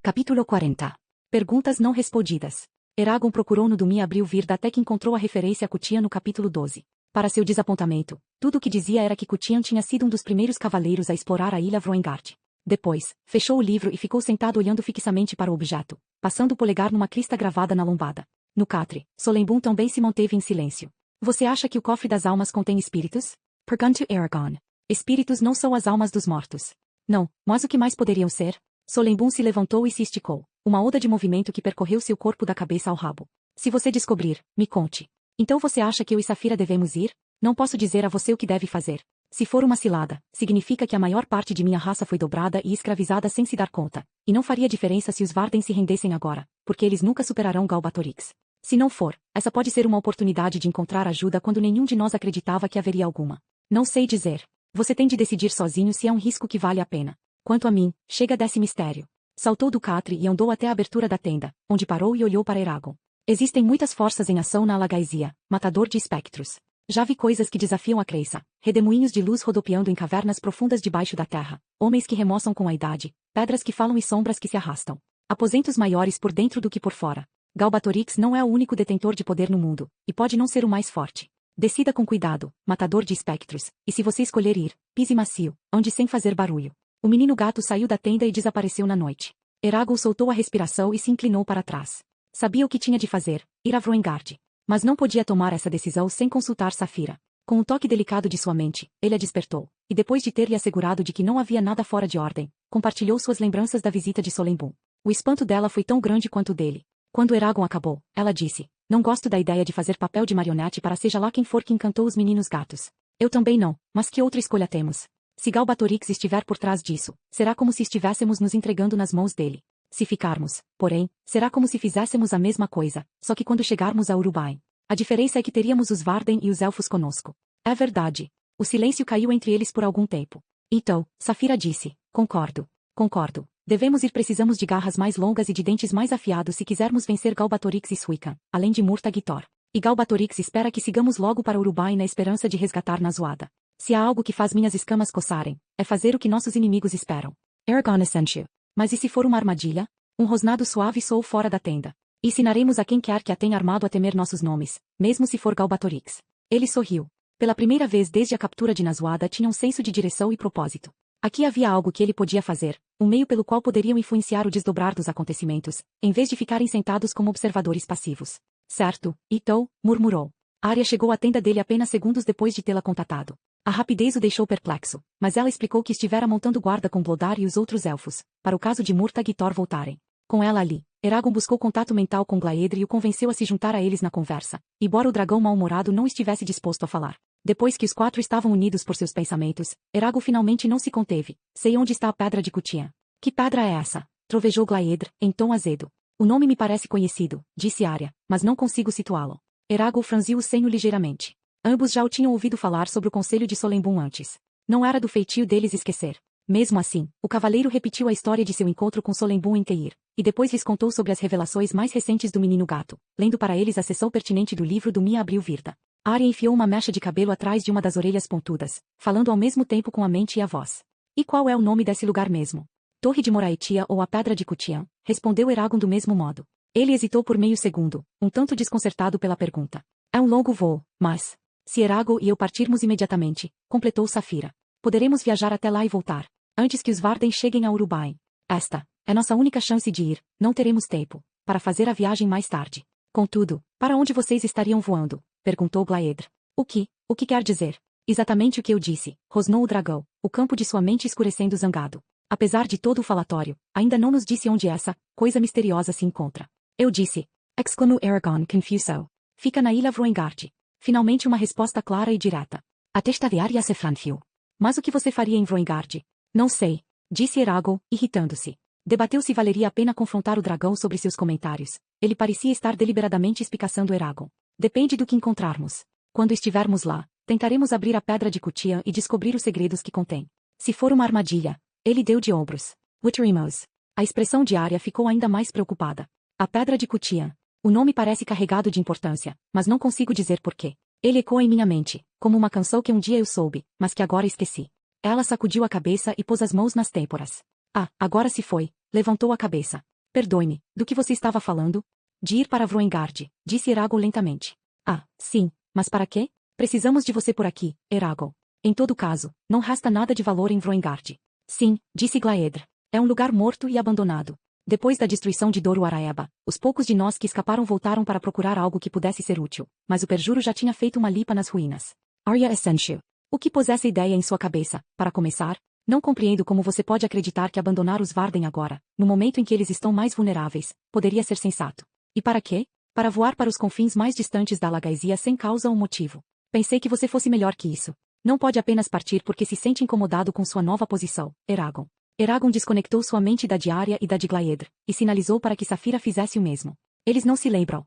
Capítulo 40. Perguntas não respondidas. Eragon procurou no Dumi Abril-Virda até que encontrou a referência a Cutian no capítulo 12. Para seu desapontamento, tudo o que dizia era que Cutian tinha sido um dos primeiros cavaleiros a explorar a ilha Vroengard. Depois, fechou o livro e ficou sentado olhando fixamente para o objeto, passando o polegar numa crista gravada na lombada. No catre, Solembun também se manteve em silêncio. Você acha que o cofre das almas contém espíritos? Perguntou Aragorn. Espíritos não são as almas dos mortos. Não, mas o que mais poderiam ser? Solembun se levantou e se esticou, uma onda de movimento que percorreu seu corpo da cabeça ao rabo. Se você descobrir, me conte. Então você acha que eu e Safira devemos ir? Não posso dizer a você o que deve fazer. Se for uma cilada, significa que a maior parte de minha raça foi dobrada e escravizada sem se dar conta, e não faria diferença se os Varden se rendessem agora, porque eles nunca superarão Galbatorix. Se não for, essa pode ser uma oportunidade de encontrar ajuda quando nenhum de nós acreditava que haveria alguma. Não sei dizer. Você tem de decidir sozinho se é um risco que vale a pena. Quanto a mim, chega desse mistério. Saltou do catre e andou até a abertura da tenda, onde parou e olhou para Eragon. Existem muitas forças em ação na Alagaisia, matador de espectros. Já vi coisas que desafiam a crença, redemoinhos de luz rodopiando em cavernas profundas debaixo da terra, homens que remoçam com a idade, pedras que falam e sombras que se arrastam. Aposentos maiores por dentro do que por fora. Galbatorix não é o único detentor de poder no mundo, e pode não ser o mais forte. Decida com cuidado, matador de espectros, e se você escolher ir, pise macio, ande sem fazer barulho. O menino gato saiu da tenda e desapareceu na noite. Eragon soltou a respiração e se inclinou para trás. Sabia o que tinha de fazer, ir a Vroengard. Mas não podia tomar essa decisão sem consultar Safira. Com um toque delicado de sua mente, ele a despertou, e depois de ter lhe assegurado de que não havia nada fora de ordem, compartilhou suas lembranças da visita de Solembun. O espanto dela foi tão grande quanto o dele. Quando Eragon acabou, ela disse, não gosto da ideia de fazer papel de marionete para seja lá quem for que encantou os meninos gatos. Eu também não, mas que outra escolha temos? Se Galbatorix estiver por trás disso, será como se estivéssemos nos entregando nas mãos dele. Se ficarmos, porém, será como se fizéssemos a mesma coisa, só que quando chegarmos a Urubain. A diferença é que teríamos os Varden e os Elfos conosco. É verdade. O silêncio caiu entre eles por algum tempo. Então, Safira disse, concordo. Concordo. Devemos ir precisamos de garras mais longas e de dentes mais afiados se quisermos vencer Galbatorix e Suican, além de Murtagh e Thor. E Galbatorix espera que sigamos logo para Urubain na esperança de resgatar Nazuada. Se há algo que faz minhas escamas coçarem, é fazer o que nossos inimigos esperam. Aragorn assentiu. Mas e se for uma armadilha? Um rosnado suave soou fora da tenda. Ensinaremos a quem quer que a tenha armado a temer nossos nomes, mesmo se for Galbatorix. Ele sorriu. Pela primeira vez desde a captura de Nazuada tinha um senso de direção e propósito. Aqui havia algo que ele podia fazer, um meio pelo qual poderiam influenciar o desdobrar dos acontecimentos, em vez de ficarem sentados como observadores passivos. Certo, Itou, murmurou. Arya chegou à tenda dele apenas segundos depois de tê-la contatado. A rapidez o deixou perplexo, mas ela explicou que estivera montando guarda com Blodar e os outros elfos, para o caso de Murtagh e Thor voltarem. Com ela ali, Eragon buscou contato mental com Glaedr e o convenceu a se juntar a eles na conversa, embora o dragão mal-humorado não estivesse disposto a falar. Depois que os quatro estavam unidos por seus pensamentos, Eragon finalmente não se conteve. Sei onde está a pedra de Cutian. Que pedra é essa? Trovejou Glaedr, em tom azedo. O nome me parece conhecido, disse Arya, mas não consigo situá-lo. Eragon franziu o senho ligeiramente. Ambos já o tinham ouvido falar sobre o conselho de Solembun antes. Não era do feitio deles esquecer. Mesmo assim, o cavaleiro repetiu a história de seu encontro com Solembun em Teir, e depois lhes contou sobre as revelações mais recentes do menino gato, lendo para eles a seção pertinente do livro do Mia Abril Virda. Arya enfiou uma mecha de cabelo atrás de uma das orelhas pontudas, falando ao mesmo tempo com a mente e a voz. E qual é o nome desse lugar mesmo? Torre de Moraetia ou a Pedra de Cutian, respondeu Eragon do mesmo modo. Ele hesitou por meio segundo, um tanto desconcertado pela pergunta. É um longo voo, mas... Se Eragon e eu partirmos imediatamente, completou Safira. Poderemos viajar até lá e voltar, antes que os Varden cheguem a Urubain. Esta é nossa única chance de ir, não teremos tempo para fazer a viagem mais tarde. Contudo, para onde vocês estariam voando? Perguntou Glaedr. O que quer dizer? Exatamente o que eu disse, rosnou o dragão, o campo de sua mente escurecendo zangado. Apesar de todo o falatório, ainda não nos disse onde essa coisa misteriosa se encontra. Eu disse, exclamou Aragorn confuso. Fica na ilha Vroengard. Finalmente uma resposta clara e direta. A testa de Arya se franziu. Mas o que você faria em Vroengard? Não sei, disse Eragon, irritando-se. Debateu se valeria a pena confrontar o dragão sobre seus comentários. Ele parecia estar deliberadamente espicaçando Eragon. Depende do que encontrarmos. Quando estivermos lá, tentaremos abrir a pedra de Cutian e descobrir os segredos que contém. Se for uma armadilha, ele deu de ombros. Witterimos. A expressão de Arya ficou ainda mais preocupada. A pedra de Cutian. O nome parece carregado de importância, mas não consigo dizer porquê. Ele ecoa em minha mente, como uma canção que um dia eu soube, mas que agora esqueci. Ela sacudiu a cabeça e pôs as mãos nas têmporas. Ah, agora se foi. Levantou a cabeça. Perdoe-me, do que você estava falando? De ir para Vroengard, disse Eragon lentamente. Ah, sim, mas para quê? Precisamos de você por aqui, Eragon. Em todo caso, não resta nada de valor em Vroengard. Sim, disse Glaedr. É um lugar morto e abandonado. Depois da destruição de Doro Araeba, os poucos de nós que escaparam voltaram para procurar algo que pudesse ser útil, mas o perjuro já tinha feito uma lipa nas ruínas. Arya Essential. O que pôs essa ideia em sua cabeça? Para começar, não compreendo como você pode acreditar que abandonar os Varden agora, no momento em que eles estão mais vulneráveis, poderia ser sensato. E para quê? Para voar para os confins mais distantes da Alagaisia sem causa ou motivo. Pensei que você fosse melhor que isso. Não pode apenas partir porque se sente incomodado com sua nova posição, Eragon. Eragon desconectou sua mente da de Arya e da de Glaedr, e sinalizou para que Saphira fizesse o mesmo. Eles não se lembram.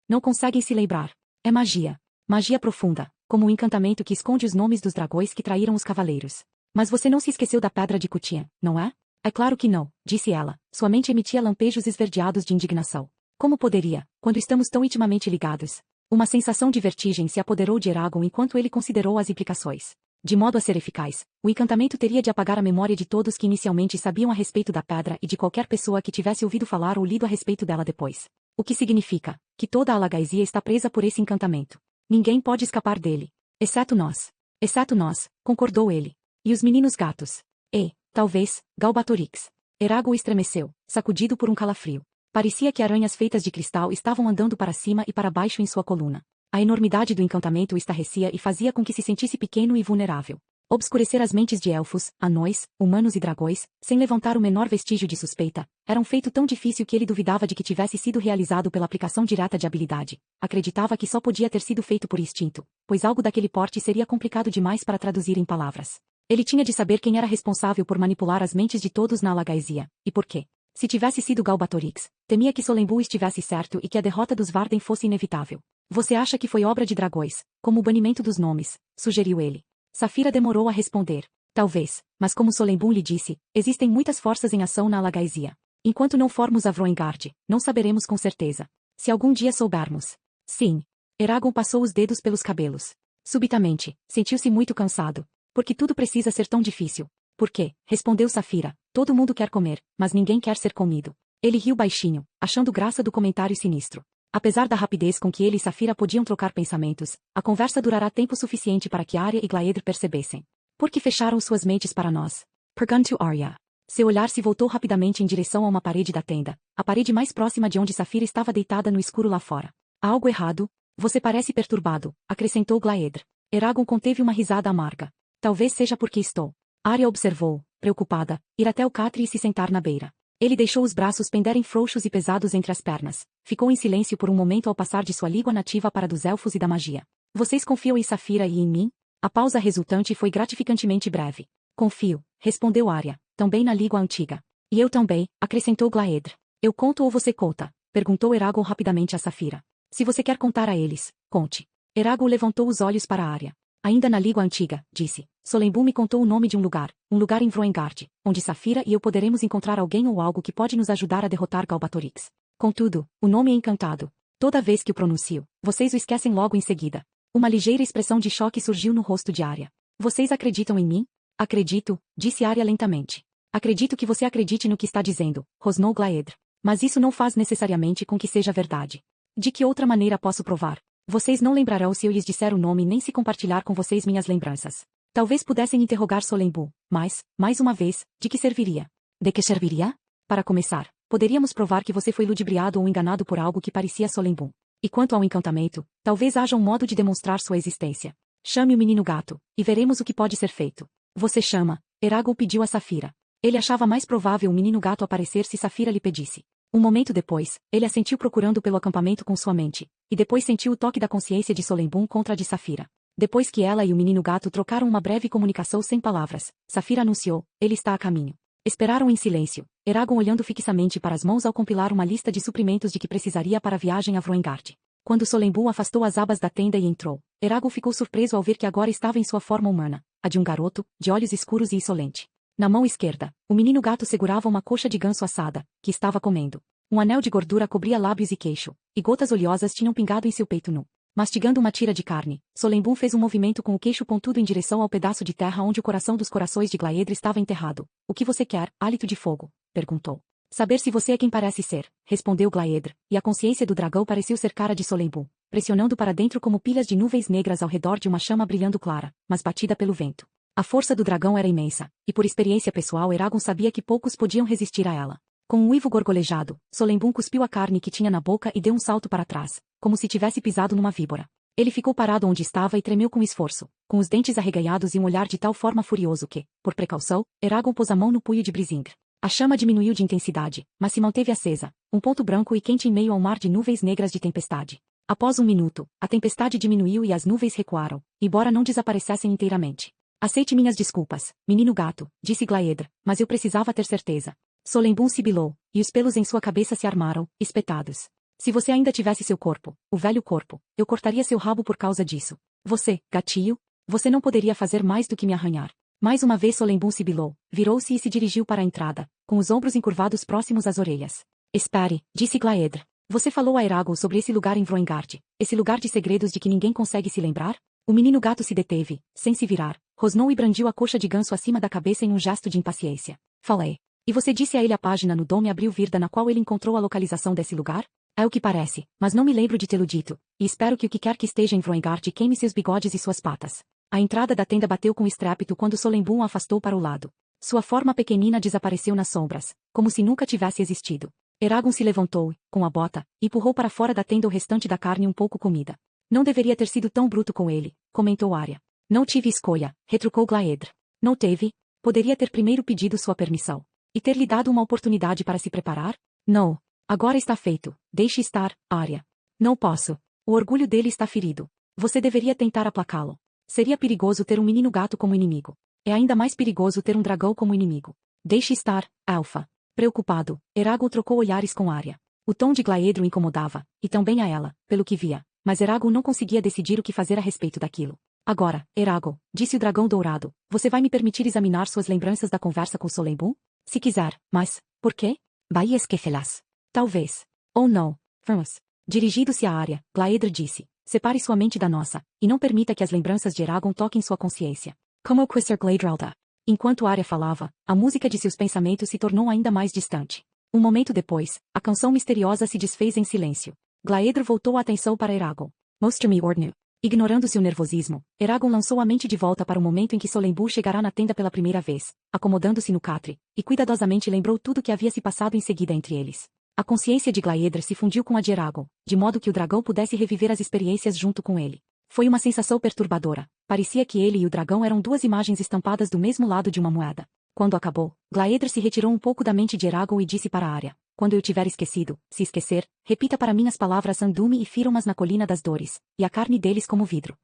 Não conseguem se lembrar. É magia. Magia profunda, como um encantamento que esconde os nomes dos dragões que traíram os cavaleiros. Mas você não se esqueceu da Pedra de Cúthia, não é? É claro que não, disse ela. Sua mente emitia lampejos esverdeados de indignação. Como poderia, quando estamos tão intimamente ligados? Uma sensação de vertigem se apoderou de Eragon enquanto ele considerou as implicações. De modo a ser eficaz, o encantamento teria de apagar a memória de todos que inicialmente sabiam a respeito da pedra e de qualquer pessoa que tivesse ouvido falar ou lido a respeito dela depois. O que significa que toda a Alagaisia está presa por esse encantamento. Ninguém pode escapar dele. Exceto nós. Exceto nós, concordou ele. E os meninos gatos. E, talvez, Galbatorix. Eragon estremeceu, sacudido por um calafrio. Parecia que aranhas feitas de cristal estavam andando para cima e para baixo em sua coluna. A enormidade do encantamento o estarrecia e fazia com que se sentisse pequeno e vulnerável. Obscurecer as mentes de elfos, anões, humanos e dragões, sem levantar o menor vestígio de suspeita, era um feito tão difícil que ele duvidava de que tivesse sido realizado pela aplicação direta de habilidade. Acreditava que só podia ter sido feito por instinto, pois algo daquele porte seria complicado demais para traduzir em palavras. Ele tinha de saber quem era responsável por manipular as mentes de todos na Alagaisia, e por quê. Se tivesse sido Galbatorix, temia que Solembu estivesse certo e que a derrota dos Varden fosse inevitável. Você acha que foi obra de dragões, como o banimento dos nomes, sugeriu ele. Saphira demorou a responder. Talvez, mas como Solembun lhe disse, existem muitas forças em ação na Alagaisia. Enquanto não formos a Vroengard, não saberemos com certeza. Se algum dia soubermos. Sim. Eragon passou os dedos pelos cabelos. Subitamente, sentiu-se muito cansado. Porque tudo precisa ser tão difícil. Por quê? Respondeu Saphira. Todo mundo quer comer, mas ninguém quer ser comido. Ele riu baixinho, achando graça do comentário sinistro. Apesar da rapidez com que ele e Saphira podiam trocar pensamentos, a conversa durará tempo suficiente para que Arya e Glaedr percebessem. Por que fecharam suas mentes para nós? Perguntou Arya. Seu olhar se voltou rapidamente em direção a uma parede da tenda, a parede mais próxima de onde Saphira estava deitada no escuro lá fora. Há algo errado? Você parece perturbado, acrescentou Glaedr. Eragon conteve uma risada amarga. Talvez seja porque estou. Arya observou, preocupada, ir até o catre e se sentar na beira. Ele deixou os braços penderem frouxos e pesados entre as pernas. Ficou em silêncio por um momento ao passar de sua língua nativa para dos elfos e da magia. Vocês confiam em Saphira e em mim? A pausa resultante foi gratificantemente breve. Confio, respondeu Arya, também na língua antiga. E eu também, acrescentou Glaedr. Eu conto ou você conta? Perguntou Eragon rapidamente a Saphira. Se você quer contar a eles, conte. Eragon levantou os olhos para Arya. Ainda na língua antiga, disse. Solembun me contou o nome de um lugar em Vroengard, onde Saphira e eu poderemos encontrar alguém ou algo que pode nos ajudar a derrotar Galbatorix. Contudo, o nome é encantado. Toda vez que o pronuncio, vocês o esquecem logo em seguida. Uma ligeira expressão de choque surgiu no rosto de Arya. Vocês acreditam em mim? Acredito, disse Arya lentamente. Acredito que você acredite no que está dizendo, rosnou Glaedr. Mas isso não faz necessariamente com que seja verdade. De que outra maneira posso provar? Vocês não lembrarão se eu lhes disser o nome nem se compartilhar com vocês minhas lembranças. Talvez pudessem interrogar Solembu, mas, mais uma vez, de que serviria? De que serviria? Para começar, poderíamos provar que você foi ludibriado ou enganado por algo que parecia Solembu. E quanto ao encantamento, talvez haja um modo de demonstrar sua existência. Chame o menino gato, e veremos o que pode ser feito. Você chama, Eragon pediu a Saphira. Ele achava mais provável o menino gato aparecer se Saphira lhe pedisse. Um momento depois, ele assentiu procurando pelo acampamento com sua mente, e depois sentiu o toque da consciência de Solembun contra a de Saphira. Depois que ela e o menino gato trocaram uma breve comunicação sem palavras, Saphira anunciou, ele está a caminho. Esperaram em silêncio, Eragon olhando fixamente para as mãos ao compilar uma lista de suprimentos de que precisaria para a viagem a Vroengard. Quando Solembun afastou as abas da tenda e entrou, Eragon ficou surpreso ao ver que agora estava em sua forma humana, a de um garoto, de olhos escuros e insolente. Na mão esquerda, o menino gato segurava uma coxa de ganso assada, que estava comendo. Um anel de gordura cobria lábios e queixo, e gotas oleosas tinham pingado em seu peito nu. Mastigando uma tira de carne, Solembun fez um movimento com o queixo pontudo em direção ao pedaço de terra onde o coração dos corações de Glaedr estava enterrado. O que você quer, hálito de fogo? Perguntou. Saber se você é quem parece ser, respondeu Glaedr, e a consciência do dragão pareceu cercar a de Solembun, pressionando para dentro como pilhas de nuvens negras ao redor de uma chama brilhando clara, mas batida pelo vento. A força do dragão era imensa, e por experiência pessoal Eragon sabia que poucos podiam resistir a ela. Com um uivo gorgolejado, Solembum cuspiu a carne que tinha na boca e deu um salto para trás, como se tivesse pisado numa víbora. Ele ficou parado onde estava e tremeu com esforço, com os dentes arreganhados e um olhar de tal forma furioso que, por precaução, Eragon pôs a mão no punho de Brisingr. A chama diminuiu de intensidade, mas se manteve acesa, um ponto branco e quente em meio ao mar de nuvens negras de tempestade. Após um minuto, a tempestade diminuiu e as nuvens recuaram, embora não desaparecessem inteiramente. Aceite minhas desculpas, menino gato, disse Glaedr, mas eu precisava ter certeza. Solembum sibilou, e os pelos em sua cabeça se armaram, espetados. Se você ainda tivesse seu corpo, o velho corpo, eu cortaria seu rabo por causa disso. Você, gatinho, você não poderia fazer mais do que me arranhar. Mais uma vez Solembum sibilou, virou-se e se dirigiu para a entrada, com os ombros encurvados próximos às orelhas. Espere, disse Glaedr. Você falou a Eragon sobre esse lugar em Vroengard, esse lugar de segredos de que ninguém consegue se lembrar? O menino gato se deteve, sem se virar, rosnou e brandiu a coxa de ganso acima da cabeça em um gesto de impaciência. Falei. E você disse a ele a página no Dome Abril Virda na qual ele encontrou a localização desse lugar? É o que parece, mas não me lembro de tê-lo dito, e espero que o que quer que esteja em Vroengard queime seus bigodes e suas patas. A entrada da tenda bateu com estrépito quando Solembum o afastou para o lado. Sua forma pequenina desapareceu nas sombras, como se nunca tivesse existido. Eragon se levantou, com a bota, e empurrou para fora da tenda o restante da carne um pouco comida. Não deveria ter sido tão bruto com ele, comentou Arya. Não tive escolha, retrucou Glaedr. Não teve? Poderia ter primeiro pedido sua permissão. E ter lhe dado uma oportunidade para se preparar? Não. Agora está feito. Deixe estar, Arya. Não posso. O orgulho dele está ferido. Você deveria tentar aplacá-lo. Seria perigoso ter um menino gato como inimigo. É ainda mais perigoso ter um dragão como inimigo. Deixe estar, Elfa. Preocupado, Eragon trocou olhares com Arya. O tom de Glaedr o incomodava, e também a ela, pelo que via, mas Eragon não conseguia decidir o que fazer a respeito daquilo. Agora, Eragon, disse o dragão dourado, você vai me permitir examinar suas lembranças da conversa com Solembum? Se quiser, mas, por quê? Vai esquecê-las. Talvez. Ou não. Vamos. Dirigindo-se a Arya, Glaedr disse, separe sua mente da nossa, e não permita que as lembranças de Eragon toquem sua consciência. Como o Quisser Glaedrelda. Enquanto Arya falava, a música de seus pensamentos se tornou ainda mais distante. Um momento depois, a canção misteriosa se desfez em silêncio. Glaedr voltou a atenção para Eragon. Mostre-me Ordnu. Ignorando seu nervosismo, Eragon lançou a mente de volta para o momento em que Solembum chegará na tenda pela primeira vez, acomodando-se no catre, e cuidadosamente lembrou tudo o que havia se passado em seguida entre eles. A consciência de Glaedr se fundiu com a de Eragon, de modo que o dragão pudesse reviver as experiências junto com ele. Foi uma sensação perturbadora. Parecia que ele e o dragão eram duas imagens estampadas do mesmo lado de uma moeda. Quando acabou, Glaedr se retirou um pouco da mente de Eragon e disse para Arya, quando eu tiver esquecido, se esquecer, repita para mim as palavras Andume e Firomas na Colina das Dores, e a carne deles como vidro.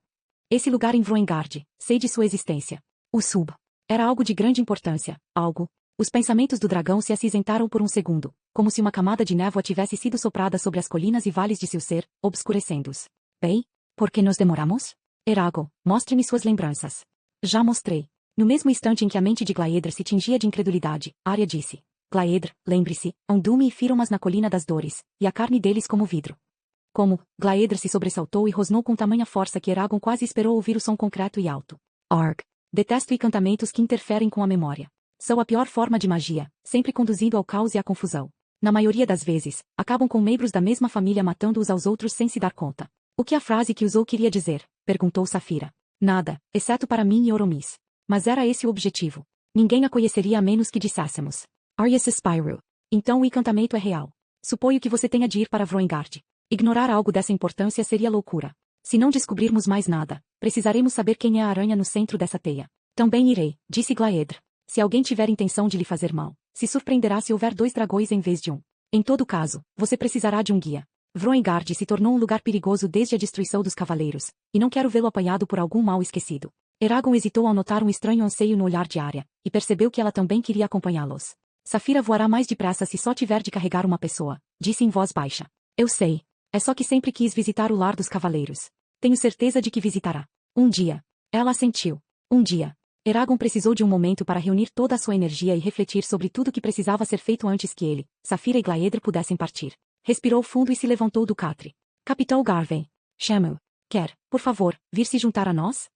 Esse lugar em Vroengard, sei de sua existência. O Sub. Era algo de grande importância, algo. Os pensamentos do dragão se acinzentaram por um segundo, como se uma camada de névoa tivesse sido soprada sobre as colinas e vales de seu ser, obscurecendo-os. Bem, por que nos demoramos? Eragon, mostre-me suas lembranças. Já mostrei. No mesmo instante em que a mente de Glaedr se tingia de incredulidade, Arya disse. Glaedr, lembre-se, Andume e Firomas na Colina das Dores, e a carne deles como vidro. Como? Glaedr se sobressaltou e rosnou com tamanha força que Eragon quase esperou ouvir o som concreto e alto. Arg. Detesto encantamentos que interferem com a memória. São a pior forma de magia, sempre conduzindo ao caos e à confusão. Na maioria das vezes, acabam com membros da mesma família matando uns aos outros sem se dar conta. O que a frase que usou queria dizer? Perguntou Saphira. Nada, exceto para mim e Oromis. Mas era esse o objetivo. Ninguém a conheceria a menos que disséssemos. Arya Spyro. Então o encantamento é real. Suponho que você tenha de ir para Vroengard. Ignorar algo dessa importância seria loucura. Se não descobrirmos mais nada, precisaremos saber quem é a aranha no centro dessa teia. Também irei, disse Glaedr. Se alguém tiver intenção de lhe fazer mal, se surpreenderá se houver 2 dragões em vez de um. Em todo caso, você precisará de um guia. Vroengard se tornou um lugar perigoso desde a destruição dos cavaleiros, e não quero vê-lo apanhado por algum mal esquecido. Eragon hesitou ao notar um estranho anseio no olhar de Arya, e percebeu que ela também queria acompanhá-los. Saphira voará mais depressa se só tiver de carregar uma pessoa, disse em voz baixa. Eu sei. É só que sempre quis visitar o lar dos cavaleiros. Tenho certeza de que visitará. Um dia. Ela assentiu. Um dia. Eragon precisou de um momento para reunir toda a sua energia e refletir sobre tudo o que precisava ser feito antes que ele, Saphira e Glaedr pudessem partir. Respirou fundo e se levantou do catre. Capitão Garvey. Chamo. Quer, por favor, vir se juntar a nós?